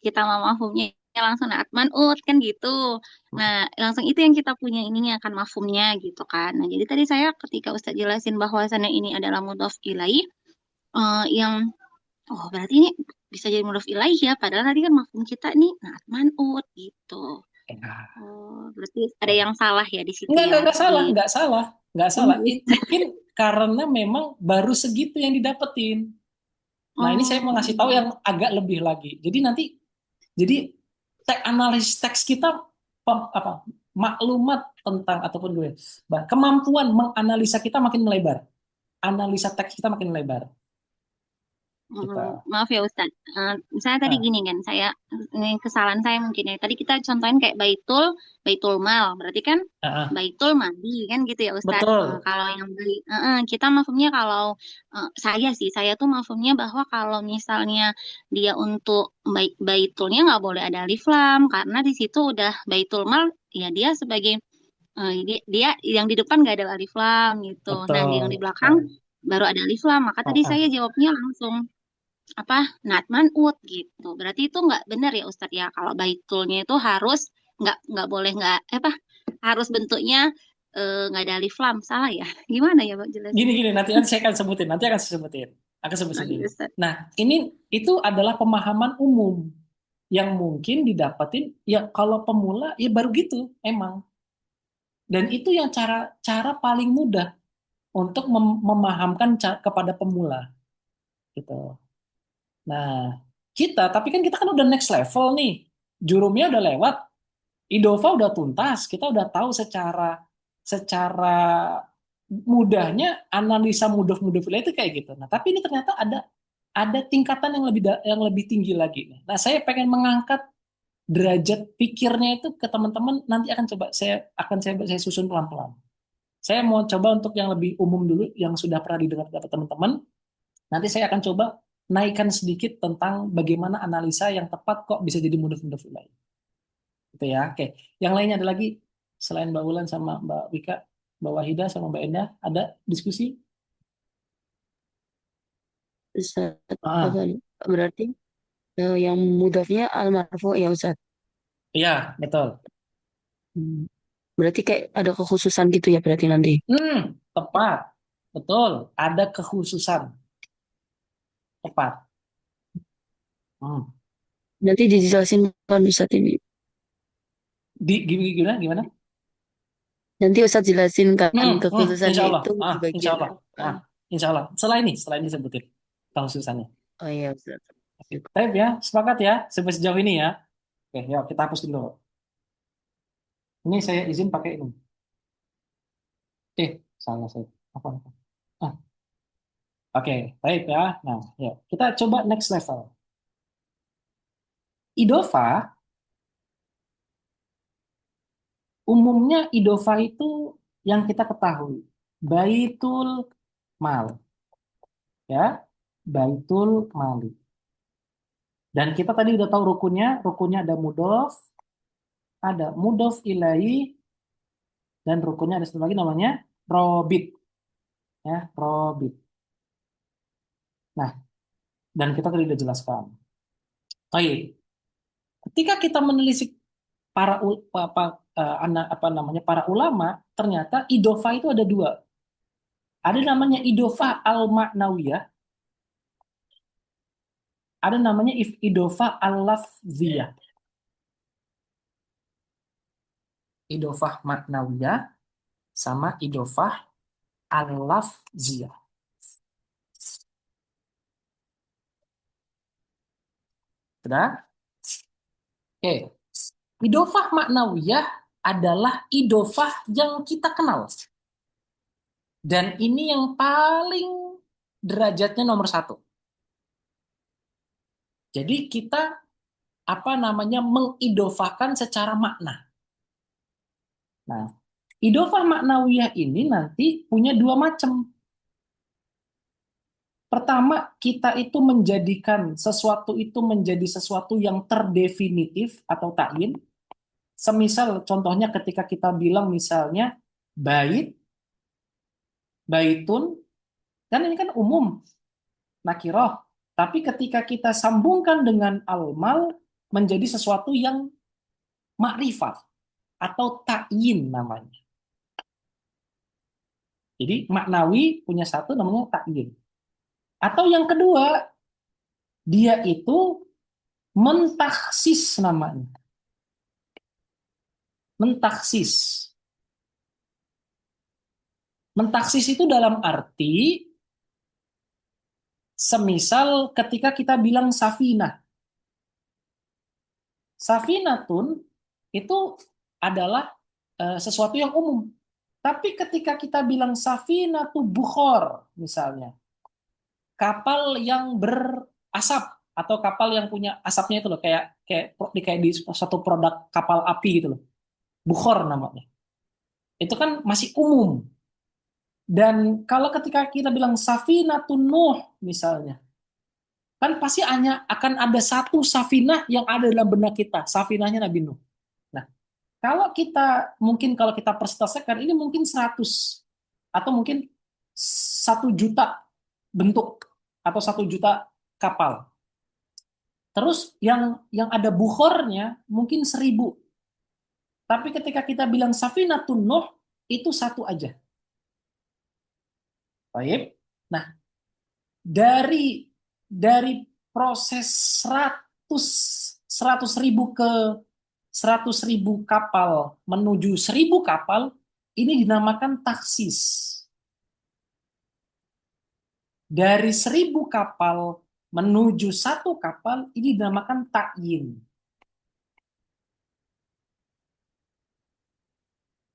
kita mau mafhumnya langsung naat man'ut kan gitu. Nah, langsung itu yang kita punya ininya kan mafhumnya gitu kan. Nah, jadi tadi saya ketika Ustadz jelasin bahwasannya ini adalah mudhof ilaih yang oh berarti ini bisa jadi mudhof ilaih ya, padahal tadi kan mafhum kita nih naat man'ut gitu. Ya. Oh, berarti ada yang salah ya di situ Enggak, ya. enggak salah, Di enggak salah, enggak oh, salah. gitu. Mungkin karena memang baru segitu yang didapetin. Nah, ini saya mau ngasih tahu Oh, yang agak lebih lagi. Jadi analisis teks kita apa maklumat tentang ataupun gue kemampuan menganalisa kita makin melebar. Analisa teks kita makin melebar. Kita. maaf ya Ustadz. Misalnya tadi Ah, gini kan, ini kesalahan saya mungkin ya. Tadi kita contohin kayak baitul mal, berarti kan ah, ah. baitul mandi kan gitu ya Ustadz. Betul, Kalau yang kita mafhumnya kalau saya tuh mafhumnya bahwa kalau misalnya dia untuk baitulnya nggak boleh ada alif lam karena di situ udah baitul mal ya dia sebagai dia yang di depan nggak ada alif lam gitu. Nah, yang di betul. belakang baru ada alif lam. Maka Ah, tadi ah. saya jawabnya langsung apa naat man'ut gitu. Berarti itu nggak benar ya Ustadz ya kalau baitulnya itu harus nggak boleh nggak apa harus bentuknya nggak ada alif lam salah ya? Gimana ya Pak Gini jelasin? gini nanti saya akan sebutin, nanti akan saya sebutin. Akan sebutin Lagi ini. Ustadz. Nah, itu adalah pemahaman umum yang mungkin didapetin ya kalau pemula ya baru gitu emang. Dan itu yang cara paling mudah untuk memahamkan kepada pemula gitu. Nah, tapi kan kita kan udah next level nih. Jurumnya udah lewat, idova udah tuntas, kita udah tahu secara mudahnya analisa mudhof-mudhof ilaih itu kayak gitu. Nah, tapi ini ternyata ada tingkatan yang lebih tinggi lagi. Nah, saya pengen mengangkat derajat pikirnya itu ke teman-teman, nanti saya susun pelan-pelan. Saya mau coba untuk yang lebih umum dulu, yang sudah pernah didengar dapat teman-teman. Nanti saya akan coba naikkan sedikit tentang bagaimana analisa yang tepat kok bisa jadi mudhof ilaih. Gitu ya. Oke. Yang lainnya ada lagi selain Mbak Wulan sama Mbak Wika, Mbak Wahida sama Mbak Enda, ada diskusi? Ustaz, Ah, berarti yang mudhafnya al-marfu ya Ustaz. iya, betul. Hmm. Berarti kayak ada kekhususan gitu ya berarti nanti. Tepat. Betul. Ada kekhususan. Tepat. Hmm. Nanti dijelasin kan Ustaz ini. Gimana? Gimana? Nanti Ustaz jelasin kan Insya kekhususannya Allah. itu di Insya bagian Allah. apa. Insya Allah. Selain disebutin kekhususannya. Oh iya Ustaz. Oke. Baik ya, sepakat ya sampai sejauh ini ya. Oke, yuk kita hapus dulu. Ini saya izin pakai ini. Salah saya. Apa? Ah, oke, baik ya. Nah, yuk kita coba next level. Idofa, umumnya idofa itu yang kita ketahui. Baitul mal, ya. Baitul mali. Dan kita tadi udah tahu rukunnya ada mudhof, ada mudhof ilaih, dan rukunnya ada satu lagi namanya robit, ya, robit. Nah, dan kita tadi udah jelaskan. Baik, ketika kita menelisik para apa namanya para ulama, ternyata idofa itu ada dua. Ada namanya idofa al-ma'nawiyah, ada namanya idofa al-lafziyah. Idofah maknawiyah sama idofah al-lafziyah. Sudah? Oke. Idofah maknawiyah adalah idofah yang kita kenal. Dan ini yang paling derajatnya nomor satu. Jadi kita mengidofahkan secara makna. Nah, idofah maknawiyah ini nanti punya dua macam. Pertama, kita itu menjadikan sesuatu itu menjadi sesuatu yang terdefinitif atau ta'yin. Semisal contohnya ketika kita bilang misalnya bait, baitun, kan ini kan umum, nakiroh. Tapi ketika kita sambungkan dengan al-mal, menjadi sesuatu yang makrifat atau ta'yin namanya. Jadi maknawi punya satu namanya ta'yin. Atau yang kedua, dia itu mentaksis namanya. Mentaksis. Mentaksis itu dalam arti semisal ketika kita bilang safinah. Safinatun itu adalah sesuatu yang umum. Tapi ketika kita bilang safinatu bukhor misalnya, kapal yang berasap atau kapal yang punya asapnya itu loh kayak di satu produk kapal api gitu loh. Bukhor namanya. Itu kan masih umum. Dan kalau ketika kita bilang safinatun Nuh misalnya, kan pasti hanya akan ada satu safinah yang ada dalam benak kita, safinahnya Nabi Nuh. Nah, kalau kita persentasekan ini mungkin 100 atau mungkin 1 juta bentuk atau 1 juta kapal. Terus yang ada bukhornya mungkin 1000. Tapi ketika kita bilang safinatun Nuh itu satu aja. Baik. Nah, dari proses 100.000 ke 100.000 kapal menuju 1000 kapal ini dinamakan taksis. Dari 1000 kapal menuju 1 kapal ini dinamakan ta'yin.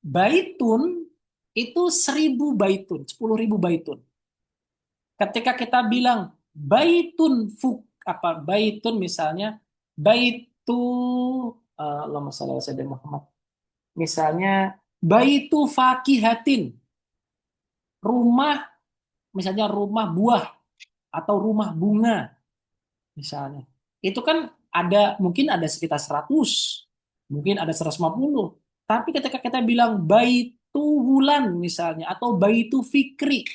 Baitun itu 1000 baitun, 10.000 baitun. Ketika kita bilang baitun misalnya baitu Allahumma shalli ala sayyidina Muhammad. Misalnya baitu fakihatin. Rumah misalnya rumah buah atau rumah bunga misalnya. Itu kan mungkin ada sekitar 100, mungkin ada 150. Tapi ketika kita bilang baitu wulan misalnya atau baitu fikri,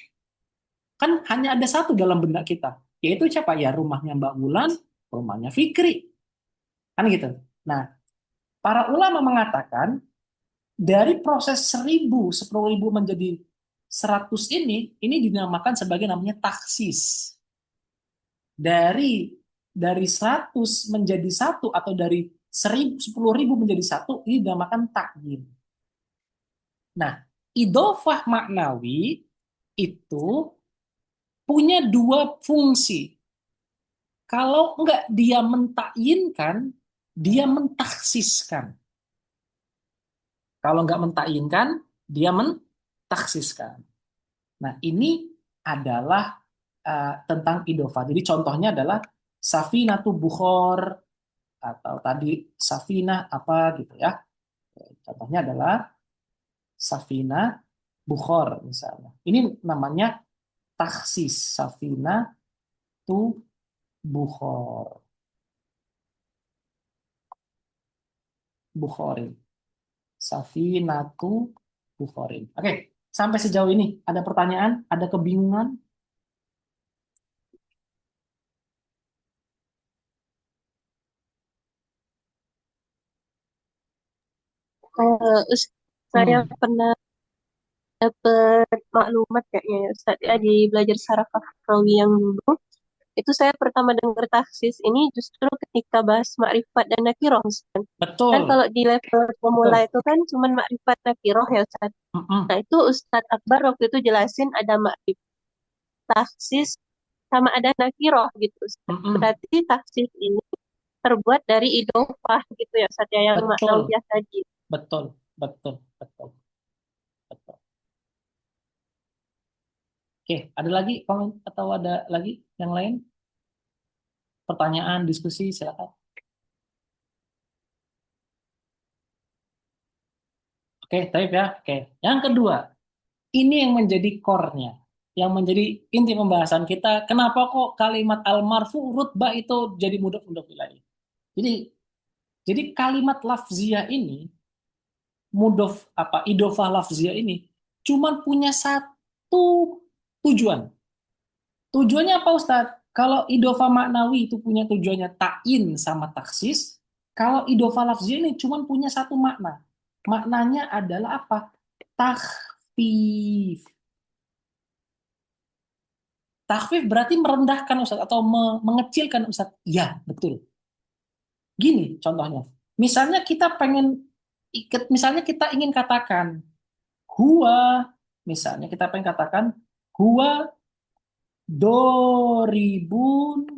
kan hanya ada satu dalam benak kita, yaitu siapa? Ya rumahnya Mbak Wulan, rumahnya Fikri. Kan gitu. Nah, para ulama mengatakan dari proses 1000, 10.000 menjadi 100 ini dinamakan sebagai namanya taksis. Dari 100 menjadi satu atau dari 10.000 menjadi satu ini dinamakan takyin. Nah, idofah maknawi itu punya dua fungsi. Kalau enggak dia mentakyinkan, dia mentaksiskan. Kalau enggak mentakyinkan, dia mentaksiskan. Nah, ini adalah tentang idofah. Jadi contohnya adalah safinatu bukhor atau tadi safinah apa gitu ya. Contohnya adalah safinah bukhor misalnya. Ini namanya taksis safinah tu bukhor. Bukhorin. Safinatu bukhorin. Oke, sampai sejauh ini ada pertanyaan, ada kebingungan? Saya Hmm, pernah dapat maklumat kayaknya ya Ustaz ya di belajar saraf rawi yang dulu. Itu saya pertama dengar taksis ini justru ketika bahas makrifat dan nakiroh Ustaz. Kan betul, kalau di level pemula betul. itu kan cuman makrifat nakiroh ya Ustaz. Nah Mm-mm, itu Ustadz Akbar waktu itu jelasin ada makrifat taksis sama ada nakiroh gitu Ustaz. mm-mm. Berarti taksis ini terbuat dari idofah gitu ya Ustaz ya yang Betul, maknawiyah tadi. betul, betul, betul, betul. Oke, ada lagi komen atau ada lagi yang lain? Pertanyaan, diskusi, silakan. Oke, taib ya. Oke. Yang kedua, ini yang menjadi core-nya, yang menjadi inti pembahasan kita. Kenapa kok kalimat al-marfu rutbah itu jadi mudhof ilaih? Jadi, jadi kalimat lafziyah ini, mudhof apa idofah lafziyah ini, cuman punya satu tujuan. Tujuannya apa Ustadz? Kalau idofah maknawi itu punya tujuannya ta'in sama taksis, kalau idofah lafziyah ini cuman punya satu makna. Maknanya adalah apa? Takhfif. Takhfif berarti merendahkan Ustadz atau mengecilkan Ustadz. Ya, betul. Gini contohnya. Misalnya kita pengen misalnya kita ingin katakan huwa, misalnya kita pengen katakan huwa doribun,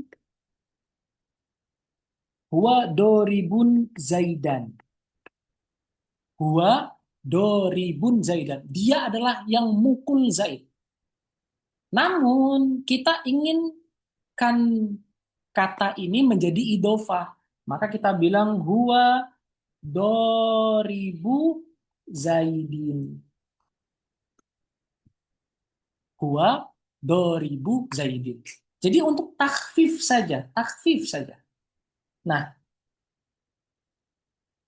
huwa doribun zaidan. Huwa doribun zaidan. Dia adalah yang mukul Zaid. Namun kita inginkan kata ini menjadi idofah. Maka kita bilang huwa doribu zaidin. Huwa doribu zaidin. Jadi untuk takhfif saja, takhfif saja. Nah,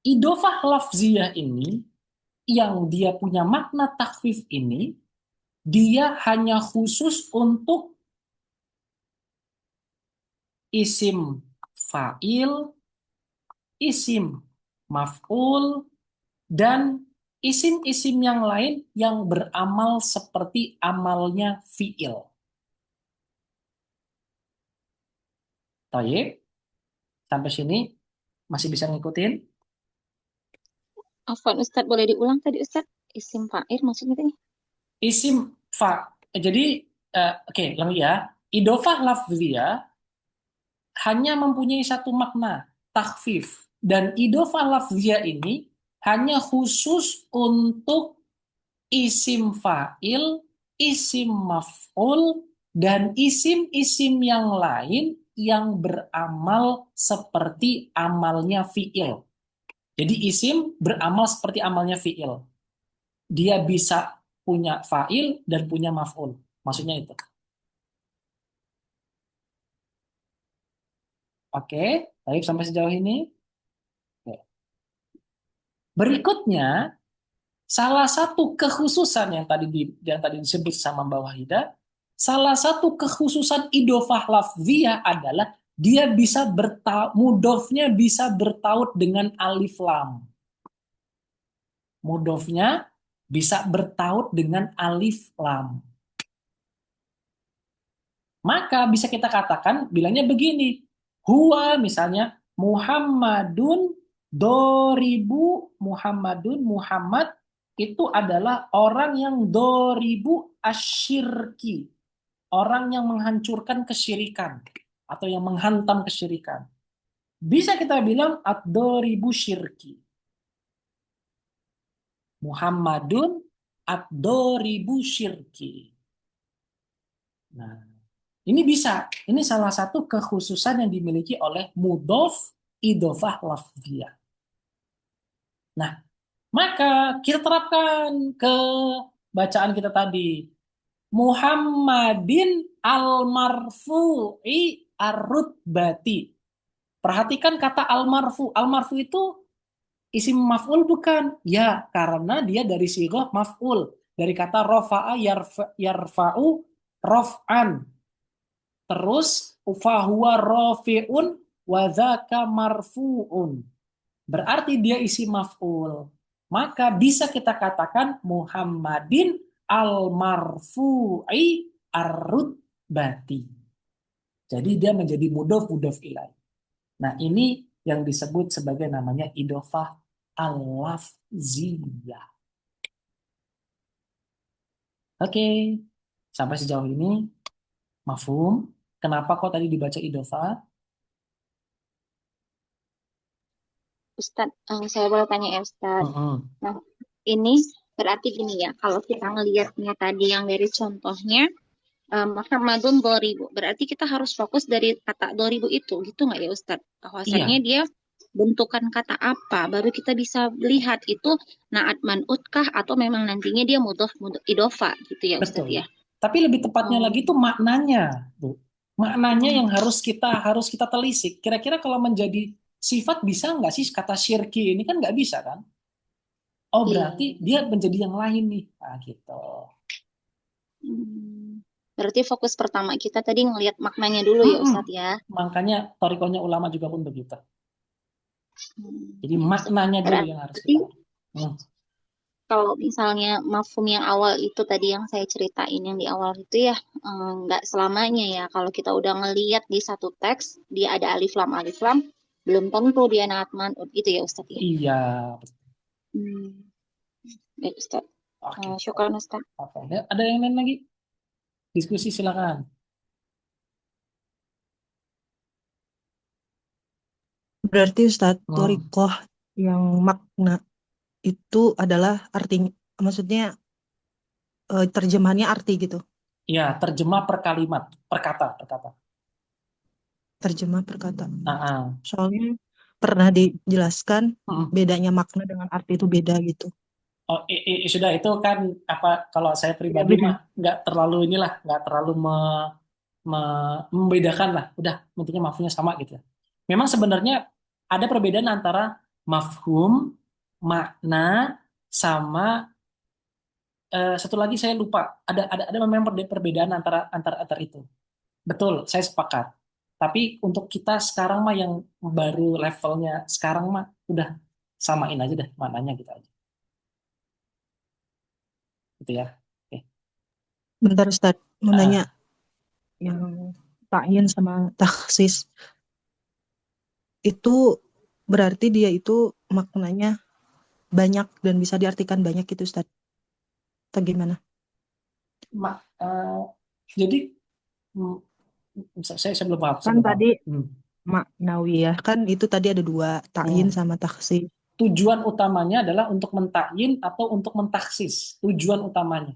idofah lafziyah ini yang dia punya makna takhfif ini, dia hanya khusus untuk isim fa'il, isim maf'ul, dan isim-isim yang lain yang beramal seperti amalnya fi'il. Tayyib, sampai sini masih bisa ngikutin? Afwan Ustadz, boleh diulang tadi Ustadz? Isim fa'il maksudnya tadi? Isim jadi oke, lagi ya. Idofah lafziyah hanya mempunyai satu makna, takhfif. Dan idofah lafziyah ini hanya khusus untuk isim fa'il, isim maf'ul, dan isim-isim yang lain yang beramal seperti amalnya fi'il. Jadi isim beramal seperti amalnya fi'il. Dia bisa punya fa'il dan punya maf'ul. Maksudnya itu. Oke, baik sampai sejauh ini. Oke. Berikutnya, salah satu kekhususan yang tadi disebut sama Mbak Wahida, salah satu kekhususan idofah lafziyah adalah dia bisa mudofnya bisa bertaut dengan alif lam. Mudofnya bisa bertaut dengan alif lam. Maka bisa kita katakan bilangnya begini. Huwa misalnya Muhammadun Muhammad itu adalah orang yang doribu asyirki. Orang yang menghancurkan kesyirikan atau yang menghantam kesyirikan. Bisa kita bilang ad-doribu syirki. Muhammadun ad-doribu syirki. Nah, ini bisa. Ini salah satu kekhususan yang dimiliki oleh mudhof idhofah lafziyah. Nah, maka kita terapkan ke bacaan kita tadi. Muhammadin al-marfu'i ar-rutbati. Perhatikan kata al-marfu. Al-marfu itu isim maf'ul bukan? Ya, karena dia dari sighah maf'ul. Dari kata rofa'a yarfa'u rof'an. Terus fahuwa rafi'un wa dzaka marfu'un. Berarti dia isi maf'ul. Maka bisa kita katakan Muhammadin al-marfu'i ar-rutbati. Jadi dia menjadi mudhof ilaih. Nah, ini yang disebut sebagai namanya idhofah al-lafziyah. Oke, sampai sejauh ini mafhum. Kenapa kok tadi dibaca idhofah? Ustadz, saya boleh tanya ya Ustadz. Mm-mm. Nah, ini berarti gini ya, kalau kita ngelihatnya tadi yang dari contohnya, Muhammadun 2000, berarti kita harus fokus dari kata 2000 itu, gitu nggak ya Ustadz? Bahwasannya Iya, dia bentukan kata apa, baru kita bisa lihat itu naat man'ut kah atau memang nantinya dia mudhof idofa gitu ya Ustadz betul. ya. Tapi lebih tepatnya Oh, lagi itu maknanya, Bu. Maknanya hmm, yang harus kita telisik. Kira-kira kalau menjadi sifat bisa nggak sih kata syirki ini kan nggak bisa kan? Oh berarti iya. dia menjadi yang lain nih. Nah gitu. Hmm. Berarti fokus pertama kita tadi ngelihat maknanya dulu ya Mm-mm. Ustadz ya. Makanya torikonya ulama juga pun begitu. Jadi Ya, Ustadz. maknanya dulu yang harus Berarti kita. Hmm. kalau misalnya mafhum yang awal itu tadi yang saya ceritain yang di awal itu ya nggak selamanya ya. Kalau kita udah ngeliat di satu teks dia ada alif lam belum tentu dia naat man'ut gitu ya Ustadz ya. Iya. Hmm. Baik Ustadz. Oke. Syukran Ustadz. Oke. Ada yang lain lagi? Diskusi silakan. Berarti Ustadz, Hmm. thoriqoh yang makna itu adalah artinya, maksudnya terjemahannya arti gitu. Ya, terjemah per kalimat, per kata, per kata. Terjemah per kata. Ah, Soalnya pernah dijelaskan ah. bedanya makna dengan arti itu beda gitu. Oh, sudah itu kan apa kalau saya pribadi Beda-beda. mah nggak terlalu inilah, nggak terlalu membedakan lah. Udah, intinya mafhumnya sama gitu. Memang sebenarnya ada perbedaan antara mafhum, makna, sama satu lagi saya lupa. Ada memang perbedaan antara itu. Betul, saya sepakat. Tapi untuk kita sekarang mah yang baru levelnya sekarang mah udah samain aja deh maknanya gitu aja. Gitu ya. Oke. Bentar Ustadz, mau nanya Ah, yang ta'yin sama takhsis itu berarti dia itu maknanya banyak dan bisa diartikan banyak gitu Ustadz. Atau gimana? eh, jadi mm, saya belum paham, saya Kan belum paham. tadi Hmm. maknawi ya, kan itu tadi ada dua, ta'yin Hmm. sama takhsis. Tujuan utamanya adalah untuk mentakyin atau untuk mentaksis. Tujuan utamanya.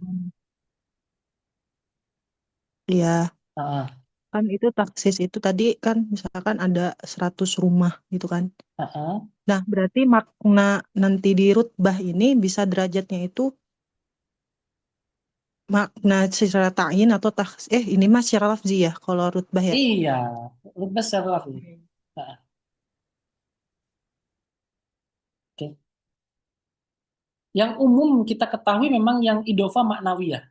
Iya, Ah, kan itu taksis itu tadi kan misalkan ada 100 rumah gitu kan. ah, ah. Nah, berarti makna nanti di rutbah ini bisa derajatnya itu makna secara ta'yin atau ini mah secara lafzi ya kalau rutbah ya. Iya, lebih secara lafzi. Nah, oke. Yang umum kita ketahui memang yang idofa maknawiyah.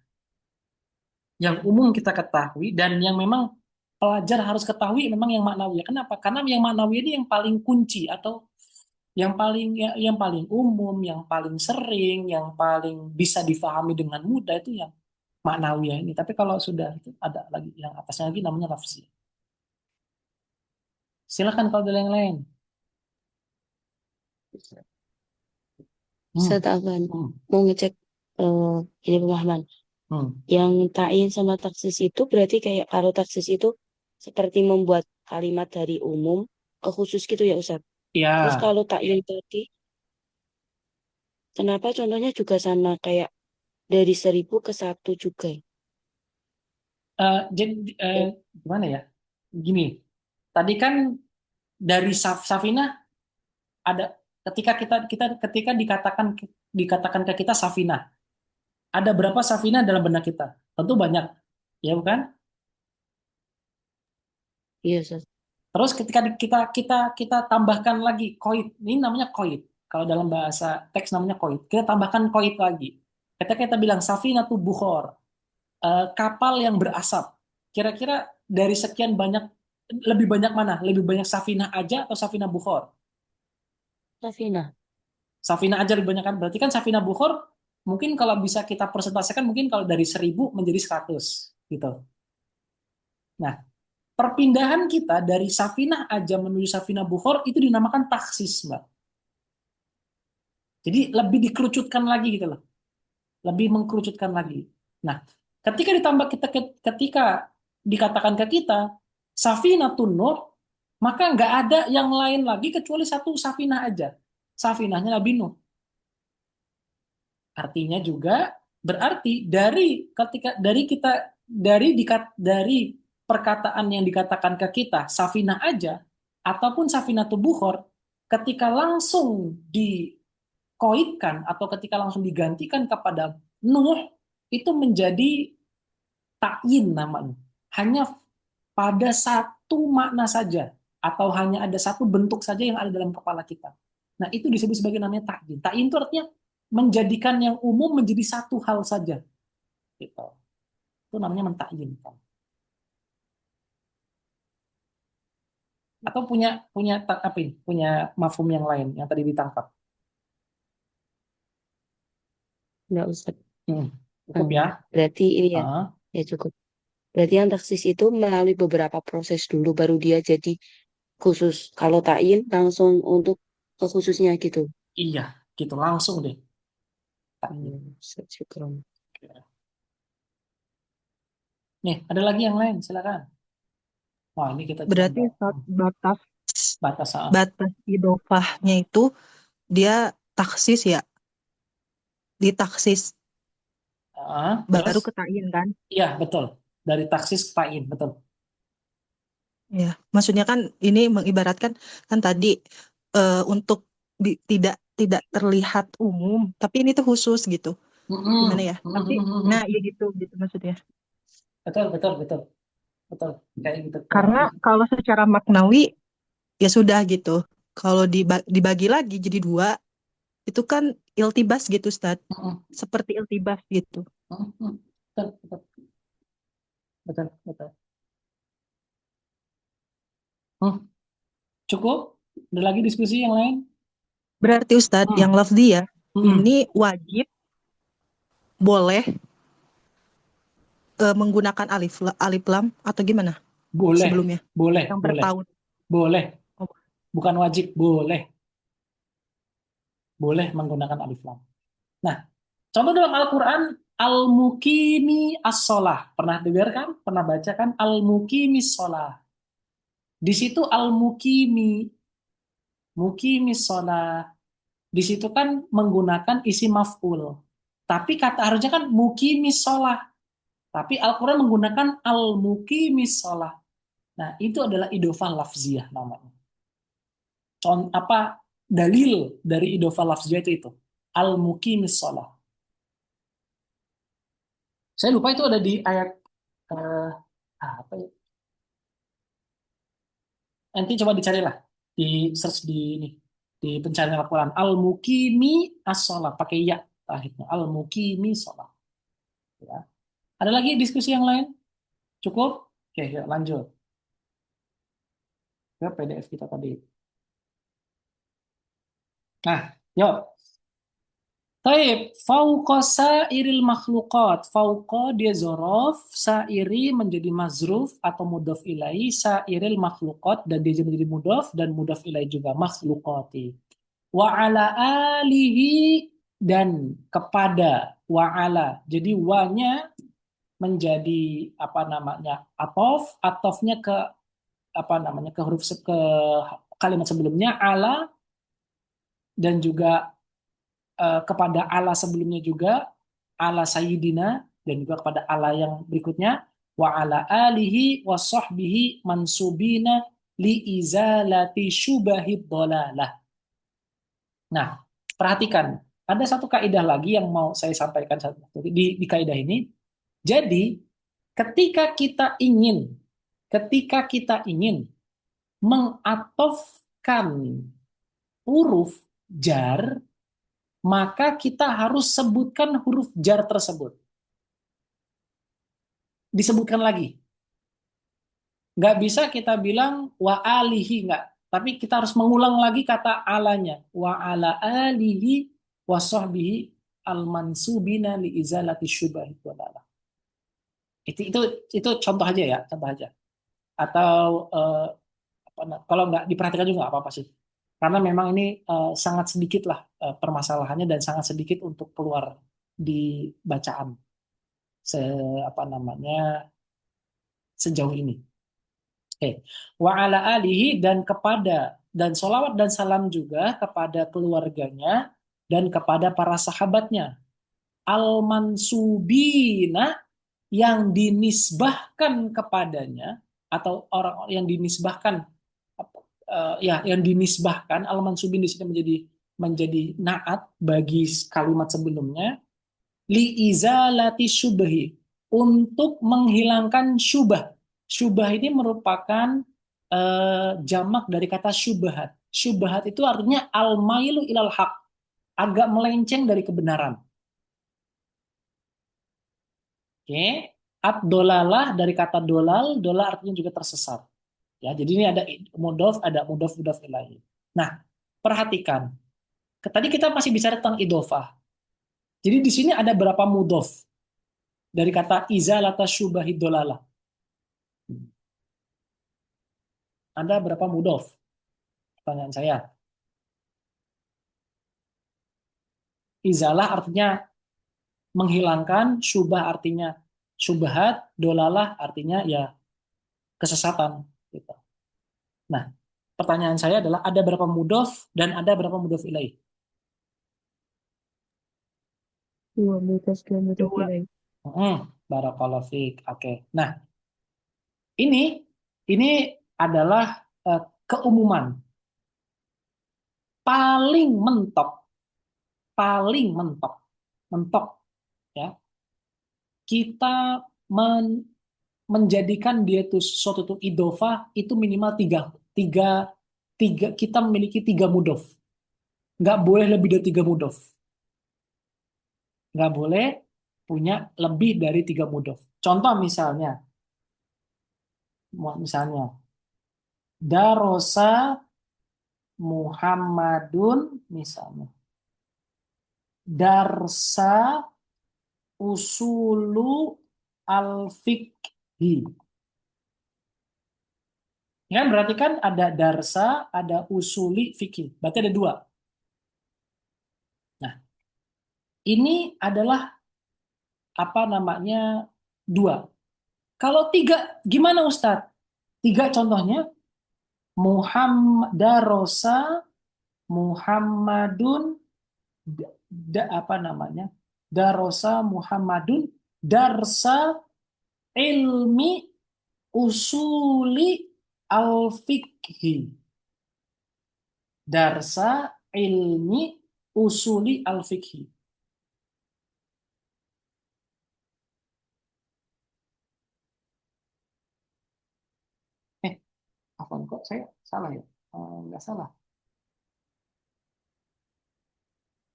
Yang umum kita ketahui dan yang memang pelajar harus ketahui memang yang maknawiyah. Kenapa? Karena yang maknawiyah ini yang paling kunci atau yang paling umum, yang paling sering, yang paling bisa difahami dengan mudah itu yang maknawiyah ini. Tapi kalau sudah itu ada lagi yang atasnya lagi namanya lafzi. Silakan kalau ada yang lain. Ustaz Hmm, Afwan, hmm, mau ngecek ini pemahaman. hmm. Yang ta'in sama taksis itu berarti kayak kalau taksis itu seperti membuat kalimat dari umum ke khusus gitu ya Ustaz. Terus Ya, kalau ta'in tadi, kenapa contohnya juga sama kayak dari 1.000 ke 1 juga? jadi Ya, gimana ya? Gini, tadi kan dari Safinah ada ketika dikatakan ke kita Safinah, ada berapa Safinah dalam benak kita? Tentu banyak, ya bukan? iya Ustaz. Terus ketika kita tambahkan lagi koid, ini namanya koid. Kalau dalam bahasa teks namanya koid. Kita tambahkan koid lagi. Ketika kita bilang Safinatu Bukhor, kapal yang berasap. Kira-kira dari sekian banyak lebih banyak mana? Lebih banyak Safinah aja atau Safinah Bukhor? Safina. Safina aja lebih banyak kan? Berarti kan Safina Bukhor mungkin kalau bisa kita persentasikan mungkin kalau dari 1.000 menjadi 100 gitu. Nah, perpindahan kita dari Safina aja menuju Safina Bukhor itu dinamakan taksis, Mbak. Jadi lebih dikerucutkan lagi gitu loh. Lebih mengkerucutkan lagi. Nah, ketika ditambah ketika dikatakan ke kita Safinatun Nur, maka nggak ada yang lain lagi kecuali satu Safinah aja. Safinahnya Nabi Nuh. Artinya juga berarti dari perkataan yang dikatakan ke kita Safinah aja ataupun Safinatu Bukhor ketika langsung dikoitkan atau ketika langsung digantikan kepada Nuh itu menjadi takyin namanya. Hanya pada satu makna saja atau hanya ada satu bentuk saja yang ada dalam kepala kita. Nah, itu disebut sebagai namanya takyin. Takyin itu artinya menjadikan yang umum menjadi satu hal saja. Gitu. Itu namanya mentakyinkan. Atau punya punya apa ini? Punya mafhum yang lain yang tadi ditangkap. Enggak Ustaz. Hmm, cukup ya. Berarti ini ya, Ah, ya cukup. Berarti yang taksis itu melalui beberapa proses dulu baru dia jadi khusus. Kalau ta'in langsung untuk ke khususnya gitu. iya, gitu langsung deh. Takyin. Ustaz, syukron. Nih, ada lagi yang lain, silakan. Wah, ini kita cuma Berarti saat batas batas. batas idofahnya itu dia taksis ya, ditaksis Terus? baru ketayin kan? Iya, betul. Dari taksis ke tayin, betul. Ya, maksudnya kan ini mengibaratkan kan tadi untuk tidak tidak terlihat umum, tapi ini tuh khusus gitu. Gimana Mm-mm. ya? Tapi nah Mm-mm. ya gitu gitu maksudnya. Betul, betul, betul. Betul. Kayak gitu kurang Karena lebih. kalau secara maknawi ya sudah gitu. Kalau dibagi lagi jadi dua, itu kan iltibas gitu, Ustaz. Mm-mm. Seperti iltibas gitu. Mm-mm. Betul, betul, betul, betul. Hmm. Cukup? Ada lagi diskusi yang lain? Berarti Ustaz, yang Hmm. lafzi ya, Mm-mm. ini wajib boleh menggunakan alif lam atau gimana Boleh, sebelumnya? boleh, Yang boleh, berpaut. boleh. Oh, Bukan wajib, boleh. Boleh menggunakan alif lam. Nah, coba dalam Al-Quran, Al-Mukimi As-Solah. Pernah dengar kan? Pernah baca kan? Al-Mukimi Solah. Di situ Al-Mukimi, Mukimi Solah. Di situ kan menggunakan isi maf'ul. Tapi kata harusnya kan mukimis sholah. Tapi Al-Quran menggunakan al-mukimis sholah. Nah, itu adalah idofah lafziyah namanya. Apa dalil dari idofah lafziyah itu? Al-mukimis sholah. Saya lupa itu ada di ayat apa ya? Nanti coba dicarilah di search di ini di pencarian Al-Quran. Al-Muqimi as-sholat pakai ya akhirnya. Al-Muqimi sholat. Ya. Ada lagi diskusi yang lain? Cukup? Oke, yuk lanjut ke PDF kita tadi. Nah, yuk. Taib, fauqa sairil makhluqat. Fauqa dia zorof, sairi menjadi mazruf atau mudhof ilai, sairil makhluqat dan dia menjadi mudhof dan mudhof ilai juga makhluqati. Wa ala alihi dan kepada wa ala. Jadi wa-nya menjadi apa namanya? Atofnya ke apa namanya? Ke huruf ke kalimat sebelumnya ala dan juga kepada Allah sebelumnya juga ala sayyidina dan juga kepada Allah yang berikutnya wa ala alihi wa sahbihi mansubina li izalati syubahid dhalalah. Nah, perhatikan, ada satu kaidah lagi yang mau saya sampaikan di kaidah ini. Jadi, ketika kita ingin mengatofkan huruf jar, maka kita harus sebutkan huruf jar tersebut. Disebutkan lagi. Nggak bisa kita bilang wa alihi, nggak. Tapi kita harus mengulang lagi kata alanya. Wa ala alihi wa sahbihi al-mansubina li izalati syubahi dhalalah. Itu contoh aja ya, contoh aja. Atau kalau nggak diperhatikan juga nggak apa-apa sih. Karena memang ini sangat sedikit lah permasalahannya dan sangat sedikit untuk keluar di bacaan se apa namanya sejauh ini. Oke. Wa ala alihi dan kepada dan solawat dan salam juga kepada keluarganya dan kepada para sahabatnya. Al-mansubina yang dinisbahkan kepadanya atau orang yang dinisbahkan yang dinisbahkan al-mansubin di sini menjadi naat bagi kalimat sebelumnya li izalati syubhi untuk menghilangkan syubah. Syubah ini merupakan jamak dari kata syubhat. Syubhat itu artinya al-mailu ilal haq, agak melenceng dari kebenaran. Oke, ad-dolalah dari kata dolal, dolal artinya juga tersesat. Ya, jadi ini ada mudhof ilaih. Nah, perhatikan. Tadi kita masih bicara tentang idofah. Jadi di sini ada berapa mudhof dari kata izalata syubahid dolalah? Ada berapa mudhof? Pertanyaan saya. Izalah artinya menghilangkan, syubah artinya syubhat, dolalah artinya ya kesesatan. Gitu. Nah, pertanyaan saya adalah ada berapa mudhof dan ada berapa mudhof ilaih? Dua mutas dua mutas Dua. ilaih. Barakallahu fiik. Oke. Nah, ini adalah keumuman. Paling mentok ya. Kita menjadikan dia itu suatu itu idofah itu minimal tiga kita memiliki 3 mudhof. Nggak boleh lebih dari 3 mudhof. Nggak boleh punya lebih dari 3 mudhof. Contoh misalnya darosa Muhammadun misalnya. Darsa usulu al-fiqhi. Ya, berarti kan ada darsa, ada usuli fikih. Berarti ada 2. Nah, ini adalah apa namanya 2. Kalau 3, gimana Ustadz? 3 contohnya, darosa Muhammadun, apa namanya? Darosa Muhammadun, darsa ilmi usuli al-fiqhi. Darsa ilmi usuli al-fiqhi. Apa kok saya Salah ya? Nggak salah.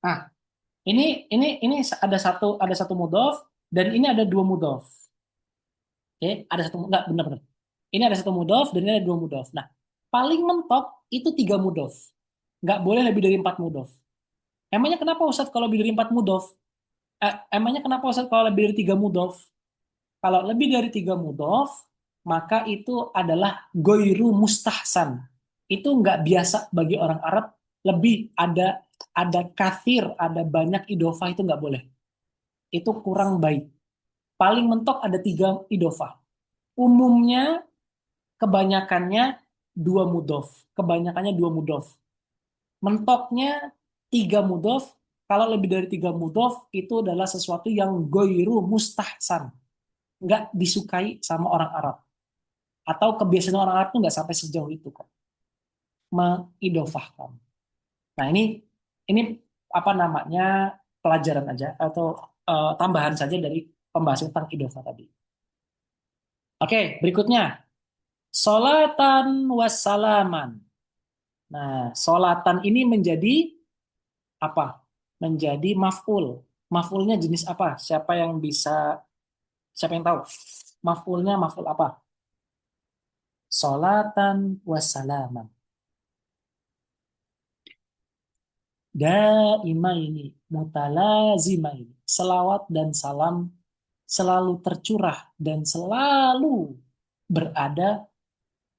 Nah, ini ada satu mudhof dan ini ada dua mudhof. Oke, ada satu nggak benar-benar. Ini ada satu mudhof dan ini ada dua mudhof. Nah, paling mentok itu tiga mudhof. Nggak boleh lebih dari empat mudhof. Emangnya kenapa Ustadz kalau lebih dari empat mudhof? Emangnya kenapa Ustadz kalau lebih dari tiga mudhof? Kalau lebih dari tiga mudhof, maka itu adalah goiru mustahsan. Itu nggak biasa bagi orang Arab. Lebih ada kathir, ada banyak idofah itu nggak boleh. Itu kurang baik. Paling mentok ada tiga idofah. Umumnya kebanyakannya dua mudhof. Kebanyakannya dua mudhof. Mentoknya tiga mudhof. Kalau lebih dari tiga mudhof itu adalah sesuatu yang goiru mustahsan. Nggak disukai sama orang Arab. Atau kebiasaan orang Arab tuh nggak sampai sejauh itu kok. Mengidofahkan. Nah ini apa namanya pelajaran aja atau tambahan saja dari pembahasan tentang idofah tadi. Oke, berikutnya solatan wassalaman. Nah, solatan ini menjadi apa? Menjadi maf'ul. Maf'ulnya jenis apa? Siapa yang tahu? Maf'ulnya maf'ul apa? Solatan wassalaman. Daimaini, mutalazimaini. Selawat dan salam selalu tercurah dan selalu berada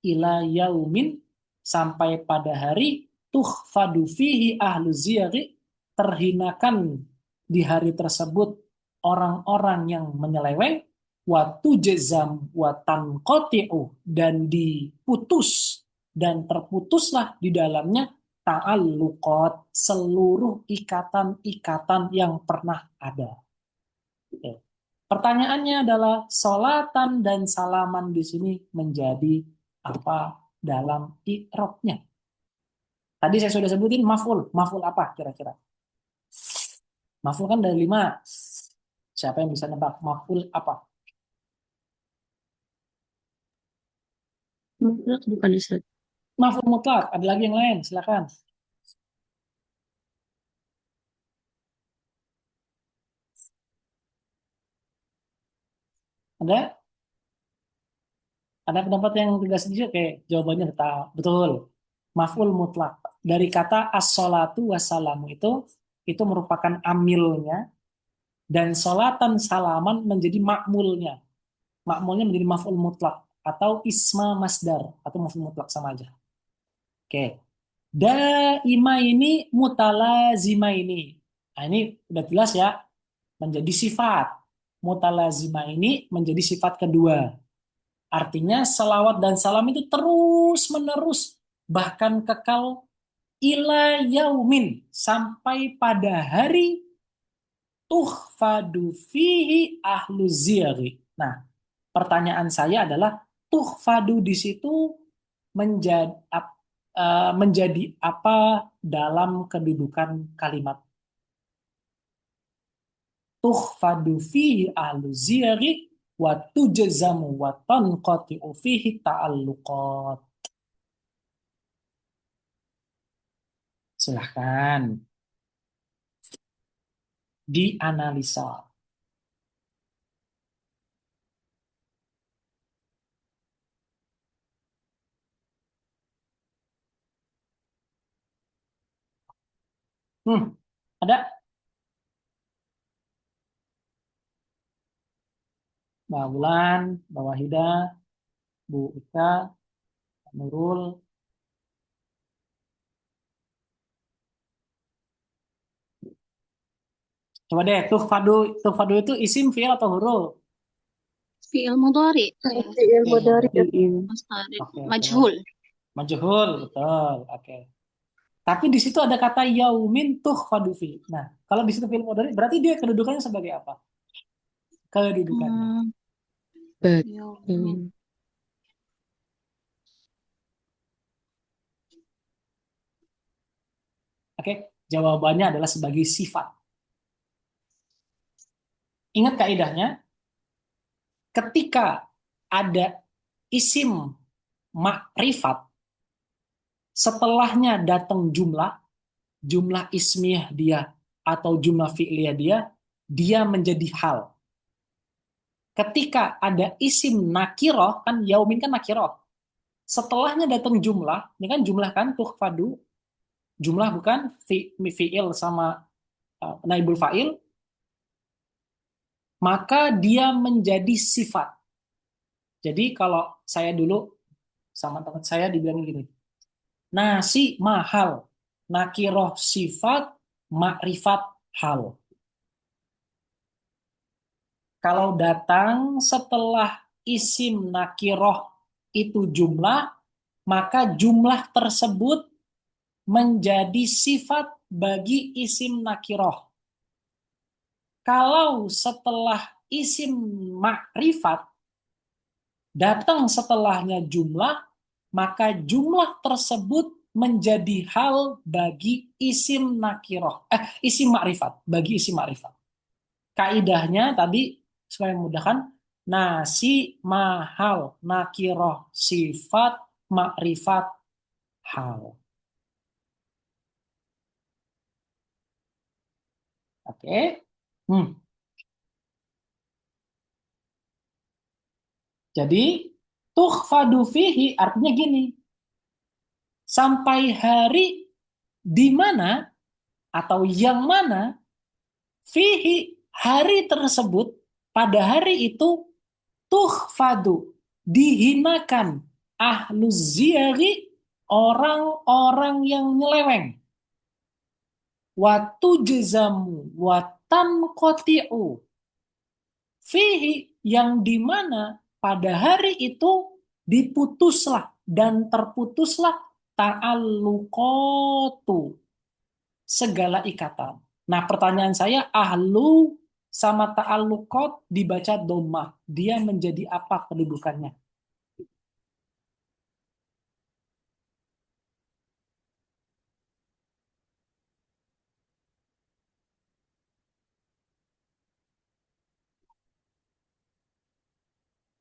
ila yaumin sampai pada hari tukhfadu fihi ahlu ziyari, terhinakan di hari tersebut orang-orang yang menyeleweng, wa tujzam wa tanqati'u, dan diputus dan terputuslah di dalamnya ta'alluqat, seluruh ikatan-ikatan yang pernah ada. Oke. Pertanyaannya adalah solatan dan salaman di sini menjadi apa dalam i'rabnya? Tadi saya sudah sebutin maf'ul. Maf'ul apa kira-kira? Maf'ul kan dari 5. Siapa yang bisa nebak maf'ul apa? Mutlak bukan Ustaz. Maf'ul mutlak. Ada lagi yang lain? Silakan. Ada? Ada pendapat yang tidak setuju? Oke, jawabannya betul. Maf'ul mutlak. Dari kata as-salatu wassalamu itu merupakan amilnya, dan solatan salaman menjadi makmulnya. Makmulnya menjadi maf'ul mutlak atau isma masdar atau maf'ul mutlak sama aja. Oke. Daima ini mutalazima ini. Nah, ini udah jelas ya, menjadi sifat. Mutalazima ini menjadi sifat kedua. Artinya selawat dan salam itu terus menerus, bahkan kekal ila yaumin, sampai pada hari tuhfadu fihi ahlu ziyari. Nah, pertanyaan saya adalah tuhfadu di situ menjadi apa dalam kedudukan kalimat? Tuhfadu fihi ahlu ziyari wa tujzamu wa tanqati'u fihi ta'alluqat. Silahkan dianalisa. Ada Mbak Bulan, Mbak Wahida, Bu Ika, Pak Nurul. Coba deh, tuhfadu itu isim, fi'il atau huruf? Fi'il mudhari. Fi'il mudhari. Mustaqil. Oke, Majhul. Majhul, betul. Oke. Tapi di situ ada kata yaumin tuhfadu fi. Nah, kalau di situ fi'il mudhari berarti dia kedudukannya sebagai apa? Kedudukannya. Bet. Yaumin. Oke, jawabannya adalah sebagai sifat. Ingat kaidahnya, ketika ada isim makrifat, setelahnya datang jumlah ismiyah dia atau jumlah fi'liyah dia menjadi hal. Ketika ada isim nakiroh, kan yaumin kan nakiroh. Setelahnya datang jumlah, ini kan jumlah kan tukhfadu, jumlah bukan fi'il sama naibul fa'il, maka dia menjadi sifat. Jadi kalau saya dulu sama teman saya dibilang gini, nasi mahal, nakiroh sifat, makrifat hal. Kalau datang setelah isim nakiroh itu jumlah, maka jumlah tersebut menjadi sifat bagi isim nakiroh. Kalau setelah isim makrifat datang setelahnya jumlah, maka jumlah tersebut menjadi hal bagi isim nakiroh, isim makrifat, bagi isim makrifat. Kaidahnya tadi supaya memudahkan, nasi mahal nakiroh sifat makrifat hal. Oke. Jadi tukhfadu fihi artinya gini. Sampai hari di mana atau yang mana fihi hari tersebut, pada hari itu tukhfadu dihinakan ahluz ziyari, orang-orang yang nyeleweng, watu jezamu watan kotiu fihi, yang dimana pada hari itu diputuslah dan terputuslah ta'alluqatu, segala ikatan. Nah, pertanyaan saya, ahlu sama ta'alluqat dibaca dhammah, dia menjadi apa kedudukannya?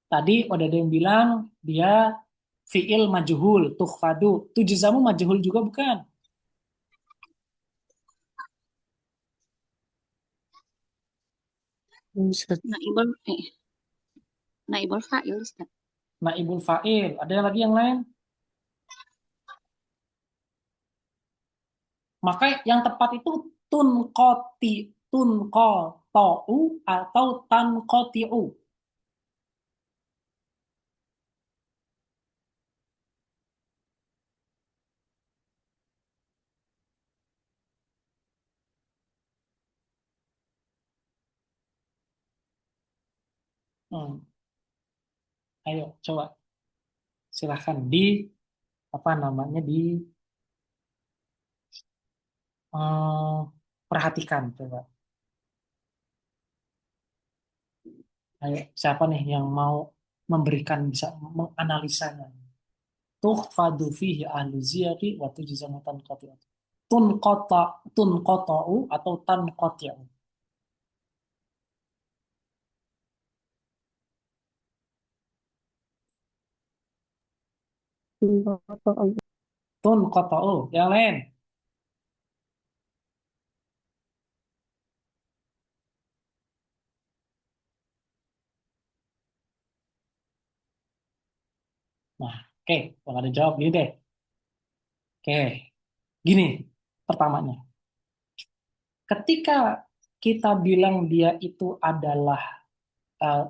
Tadi udah ada yang bilang dia fi'il majhul, tukhfadu. Tujzamu majhul juga bukan? Ustaz. Naibul fa'il, Ustaz. Naibul fa'il. Ada lagi yang lain? Maka yang tepat itu tunqotou atau tanqotiu. Ayo coba silahkan di apa namanya di perhatikan coba. Ayo siapa nih yang mau memberikan, bisa menganalisanya? Tukhfadu fihi ahlu ziyari wa tujzamu tanqotiu. Tunqotau atau tanqotiu. Tunqotau. Yang lain? Nah, oke, kalau ada jawab gini deh. Oke, gini pertamanya. Ketika kita bilang dia itu adalah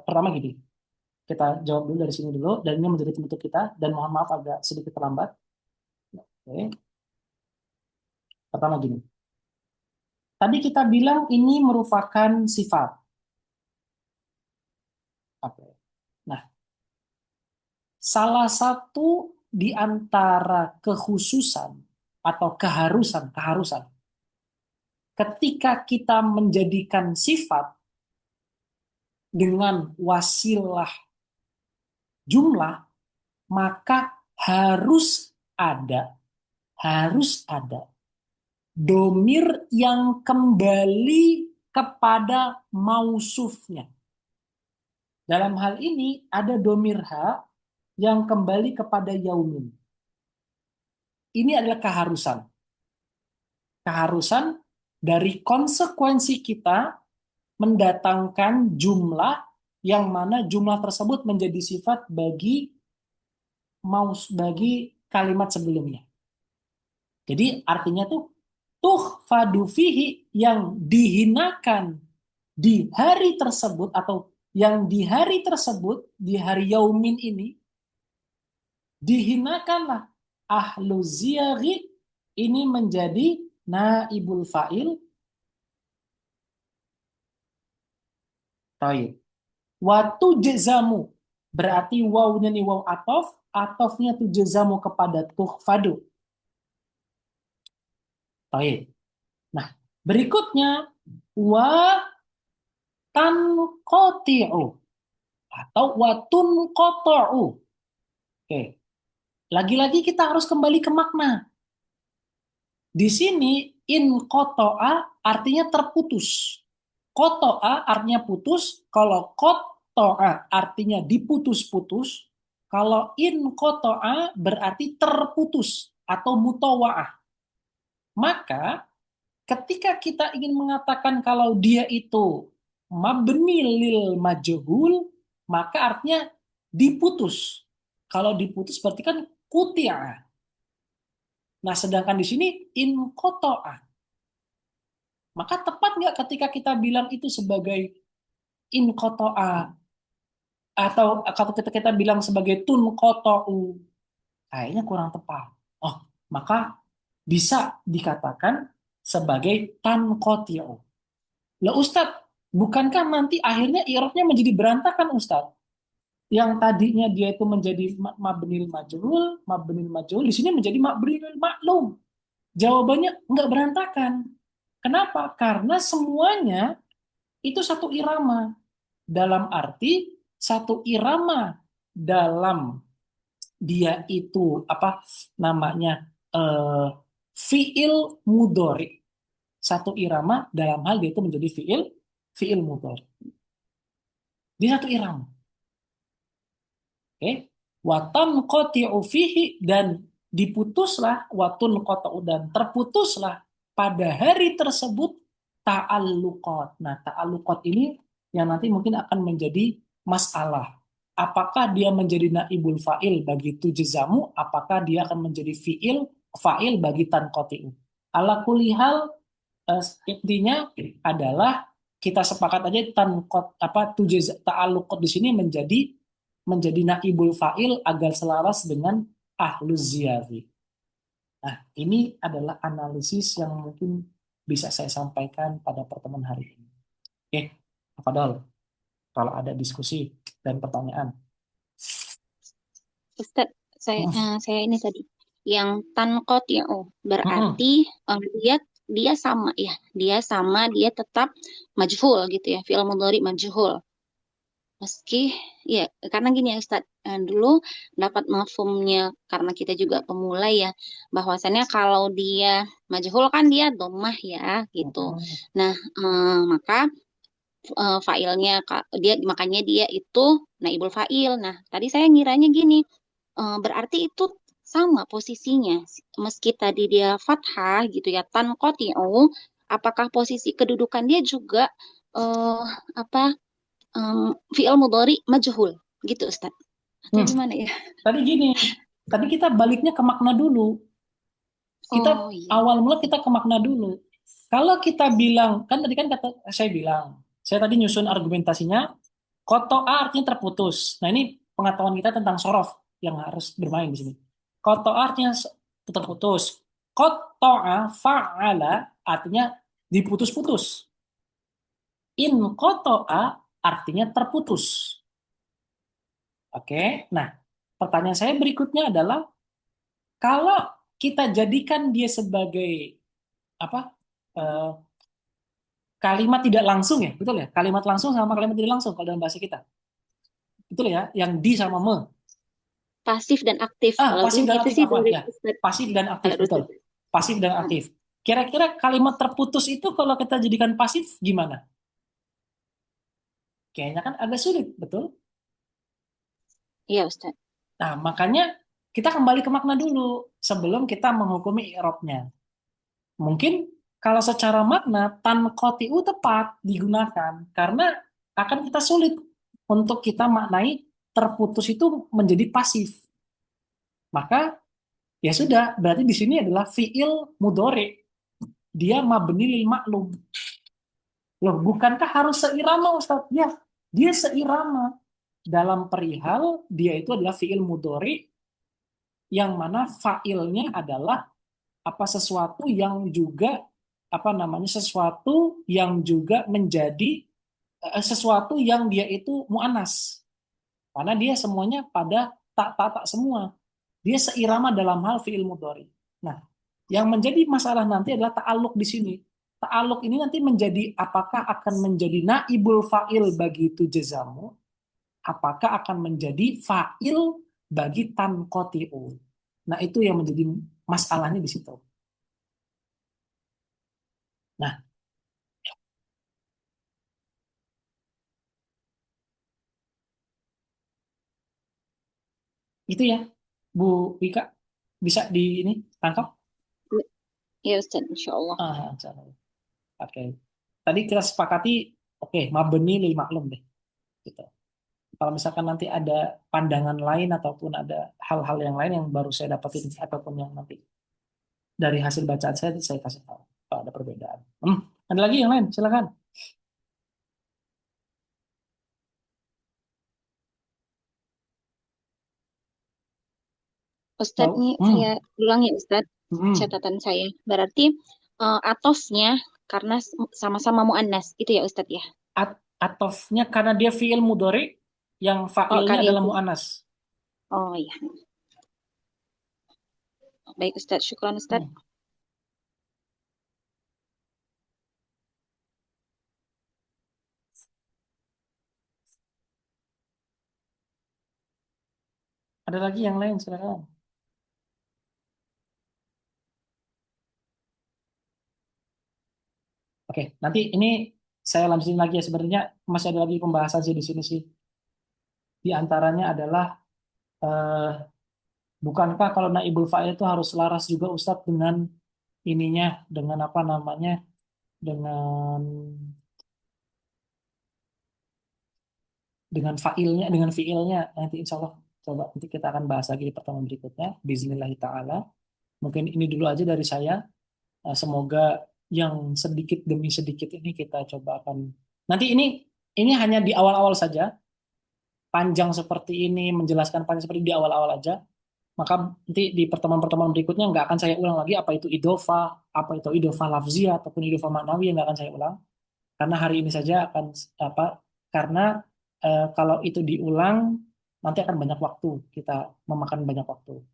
pertama gini, kita jawab dulu dari sini dulu, dan ini menjadi penutup kita, dan mohon maaf agak sedikit terlambat. Oke. Pertama gini, tadi kita bilang ini merupakan sifat. Oke. Nah, salah satu di antara kekhususan atau keharusan ketika kita menjadikan sifat dengan wasilah jumlah, maka harus ada domir yang kembali kepada mausufnya. Dalam hal ini ada domir ha yang kembali kepada yaumin. ini adalah keharusan. Keharusan dari konsekuensi kita mendatangkan jumlah yang mana jumlah tersebut menjadi sifat bagi kalimat sebelumnya. Jadi artinya tuh tuhfadu fihi, yang dihinakan di hari tersebut, atau yang di hari tersebut, di hari yaumin ini, dihinakanlah ahlu ziyaghi, ini menjadi naibul fa'il. Taib. Watu jezamu, berarti wawnya nih waw atof, atofnya tuh jezamu kepada tuhfadu. Taib. Nah, berikutnya wa tanqati'u atau watun qata'u. Oke. Lagi-lagi kita harus kembali ke makna. Di sini in qata'a artinya terputus. Qata'a artinya putus, kalau qata'a artinya diputus-putus, kalau in qata'a berarti terputus atau mutawa'ah. Maka ketika kita ingin mengatakan kalau dia itu mabni lil majhul, maka artinya diputus. Kalau diputus berarti kan quti'a. Nah, sedangkan di sini in qata'a. Maka tepat nggak ketika kita bilang itu sebagai in qata'a, atau kalau kita bilang sebagai tun qata'u? Kayaknya kurang tepat. Oh, maka bisa dikatakan sebagai tan qati'u. Lah Ustadz, bukankah nanti akhirnya i'rabnya menjadi berantakan Ustadz? Yang tadinya dia itu menjadi mabnil majhul, di sini menjadi mabnil maklum. Jawabannya nggak berantakan. Kenapa? Karena semuanya itu satu irama. Dalam arti satu irama dalam dia itu apa namanya, eh, fiil mudhari. Satu irama dalam hal dia itu menjadi fiil mudhari. Dia satu irama. Oke, watan qati'u fihi, dan diputuslah, watun qata'u, dan terputuslah pada hari tersebut ta'alluqat. Nah, ta'alluqat ini yang nanti mungkin akan menjadi masalah. Apakah dia menjadi naibul fa'il bagi tujzamu, apakah dia akan menjadi fa'il bagi tanqati'u. Ala kulli hal, intinya adalah kita sepakat aja ta'alluqat di sini menjadi naibul fa'il agar selaras dengan ahluz ziyari. Nah, ini adalah analisis yang mungkin bisa saya sampaikan pada pertemuan hari ini. Oke, apa Dol? Kalau ada diskusi dan pertanyaan. Ustadz, saya ini tadi yang tanqati'u berarti dia sama ya, dia tetap majhul gitu ya, fi'il mudhari majhul. Meski ya, karena gini ya Ustadz, dulu dapat mafhumnya karena kita juga pemula ya, bahwasannya kalau dia majhul kan dia dhammah ya gitu. Nah, maka fa'ilnya makanya dia itu naibul fa'il. Nah, tadi saya ngiranya gini, berarti itu sama posisinya, meski tadi dia fathah gitu ya, tanqati'u, apakah posisi kedudukan dia juga apa fi'il mudhari majhul gitu Ustaz, atau gimana ya? Tadi kita baliknya ke makna dulu. Kita awal mula kita ke makna dulu. Kalau kita bilang, kan tadi kan saya tadi nyusun argumentasinya, qata'a artinya terputus. Nah, ini pengetahuan kita tentang sorof yang harus bermain di sini. Qata'a artinya terputus. Qata'a fa'ala artinya diputus-putus. In qata'a artinya terputus. Oke, nah pertanyaan saya berikutnya adalah, kalau kita jadikan dia sebagai apa, kalimat tidak langsung ya, betul ya? Kalimat langsung sama kalimat tidak langsung kalau dalam bahasa kita, betul ya? Yang di sama me. Pasif dan aktif. Pasif dan aktif, ya. Pasif dan aktif, betul. Pasif dan aktif. Kira-kira kalimat terputus itu kalau kita jadikan pasif gimana? Kayaknya kan agak sulit, betul? Iya Ustaz. Nah, makanya kita kembali ke makna dulu sebelum kita menghukumi i'rabnya. Mungkin kalau secara makna tanqotiu tepat digunakan karena akan kita sulit untuk kita maknai terputus itu menjadi pasif. Maka ya sudah, berarti di sini adalah fiil mudhari. Dia mabni lil ma'lum. Loh, bukankah harus seirama Ustaz? Ya, dia seirama. Dalam perihal dia itu adalah fiil mudhari yang mana fa'ilnya adalah apa sesuatu yang juga apa namanya sesuatu yang juga menjadi sesuatu yang dia itu mu'annas. Karena dia semuanya pada tak semua. Dia seirama dalam hal fiil mudhari. Nah, yang menjadi masalah nanti adalah ta'alluq di sini. Ta'alluq ini nanti menjadi apakah akan menjadi naibul fa'il bagi itu jazamu, apakah akan menjadi fa'il bagi tanqoti'u. Nah, itu yang menjadi masalahnya di situ. Nah, itu ya, Bu Wika, bisa di ini tangkap? Ya Ustaz, insya Allah. Oke. Tadi kita sepakati, oke, mabni lil maklum deh. Gitu. Kalau misalkan nanti ada pandangan lain ataupun ada hal-hal yang lain yang baru saya dapatin ataupun yang nanti dari hasil bacaan saya kasih tahu kalau ada perbedaan. Ada lagi yang lain? Silakan. Ustadz, Tahu? nih saya ulang ya Ustadz, catatan saya. Berarti atosnya karena sama-sama mu'annas, itu ya Ustadz ya? Atofnya karena dia fiil mudhari yang fa'ilnya adalah mu'annas. Oh iya. Baik Ustadz, syukran Ustadz. Ada lagi yang lain, silakan. Oke, nanti ini saya lanjutin lagi ya. Sebenarnya masih ada lagi pembahasan sih di sini sih. Di antaranya adalah bukankah kalau naibul fa'il itu harus selaras juga Ustadz dengan ininya, dengan apa namanya, dengan fa'ilnya, dengan fi'ilnya. Nanti insya Allah coba nanti kita akan bahas lagi di pertemuan berikutnya. Bismillah ta'ala. Mungkin ini dulu aja dari saya. Semoga yang sedikit demi sedikit ini kita coba akan. Nanti ini hanya di awal-awal saja. Panjang seperti ini, menjelaskan panjang seperti di awal-awal aja. Maka nanti di pertemuan-pertemuan berikutnya nggak akan saya ulang lagi apa itu idofa, apa itu idofa lafziyah ataupun idofa maknawi yang nggak akan saya ulang. Karena hari ini saja akan apa? Karena kalau itu diulang nanti akan banyak waktu, kita memakan banyak waktu.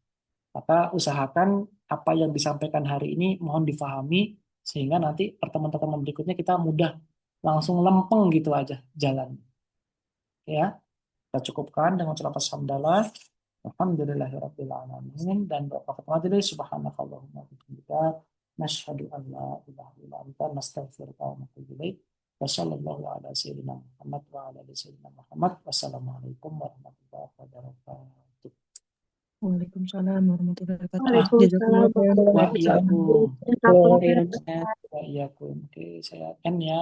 Maka usahakan apa yang disampaikan hari ini mohon difahami sehingga nanti pertemuan-pertemuan berikutnya kita mudah langsung lempeng gitu aja jalan. Ya, kita cukupkan dengan ucapan hamdalah. Alhamdulillahirabbil alamin dan doa majelis subhanakallahumma wa bihamdika nasyhadu an la ilaha illa anta nastaghfiruka wa natubu ilaik. Wassallallahu ala sayyidina Muhammad wa ala ali sayyidina Muhammad. Wassalamualaikum warahmatullahi wabarakatuh. Waalaikumsalam warahmatullahi wabarakatuh. Waalaikumsalam Jazakumullah khairan. Wa warahmatullahi iyyakum. wabarakatuh. Wa iyyakum. Oke, saya end ya.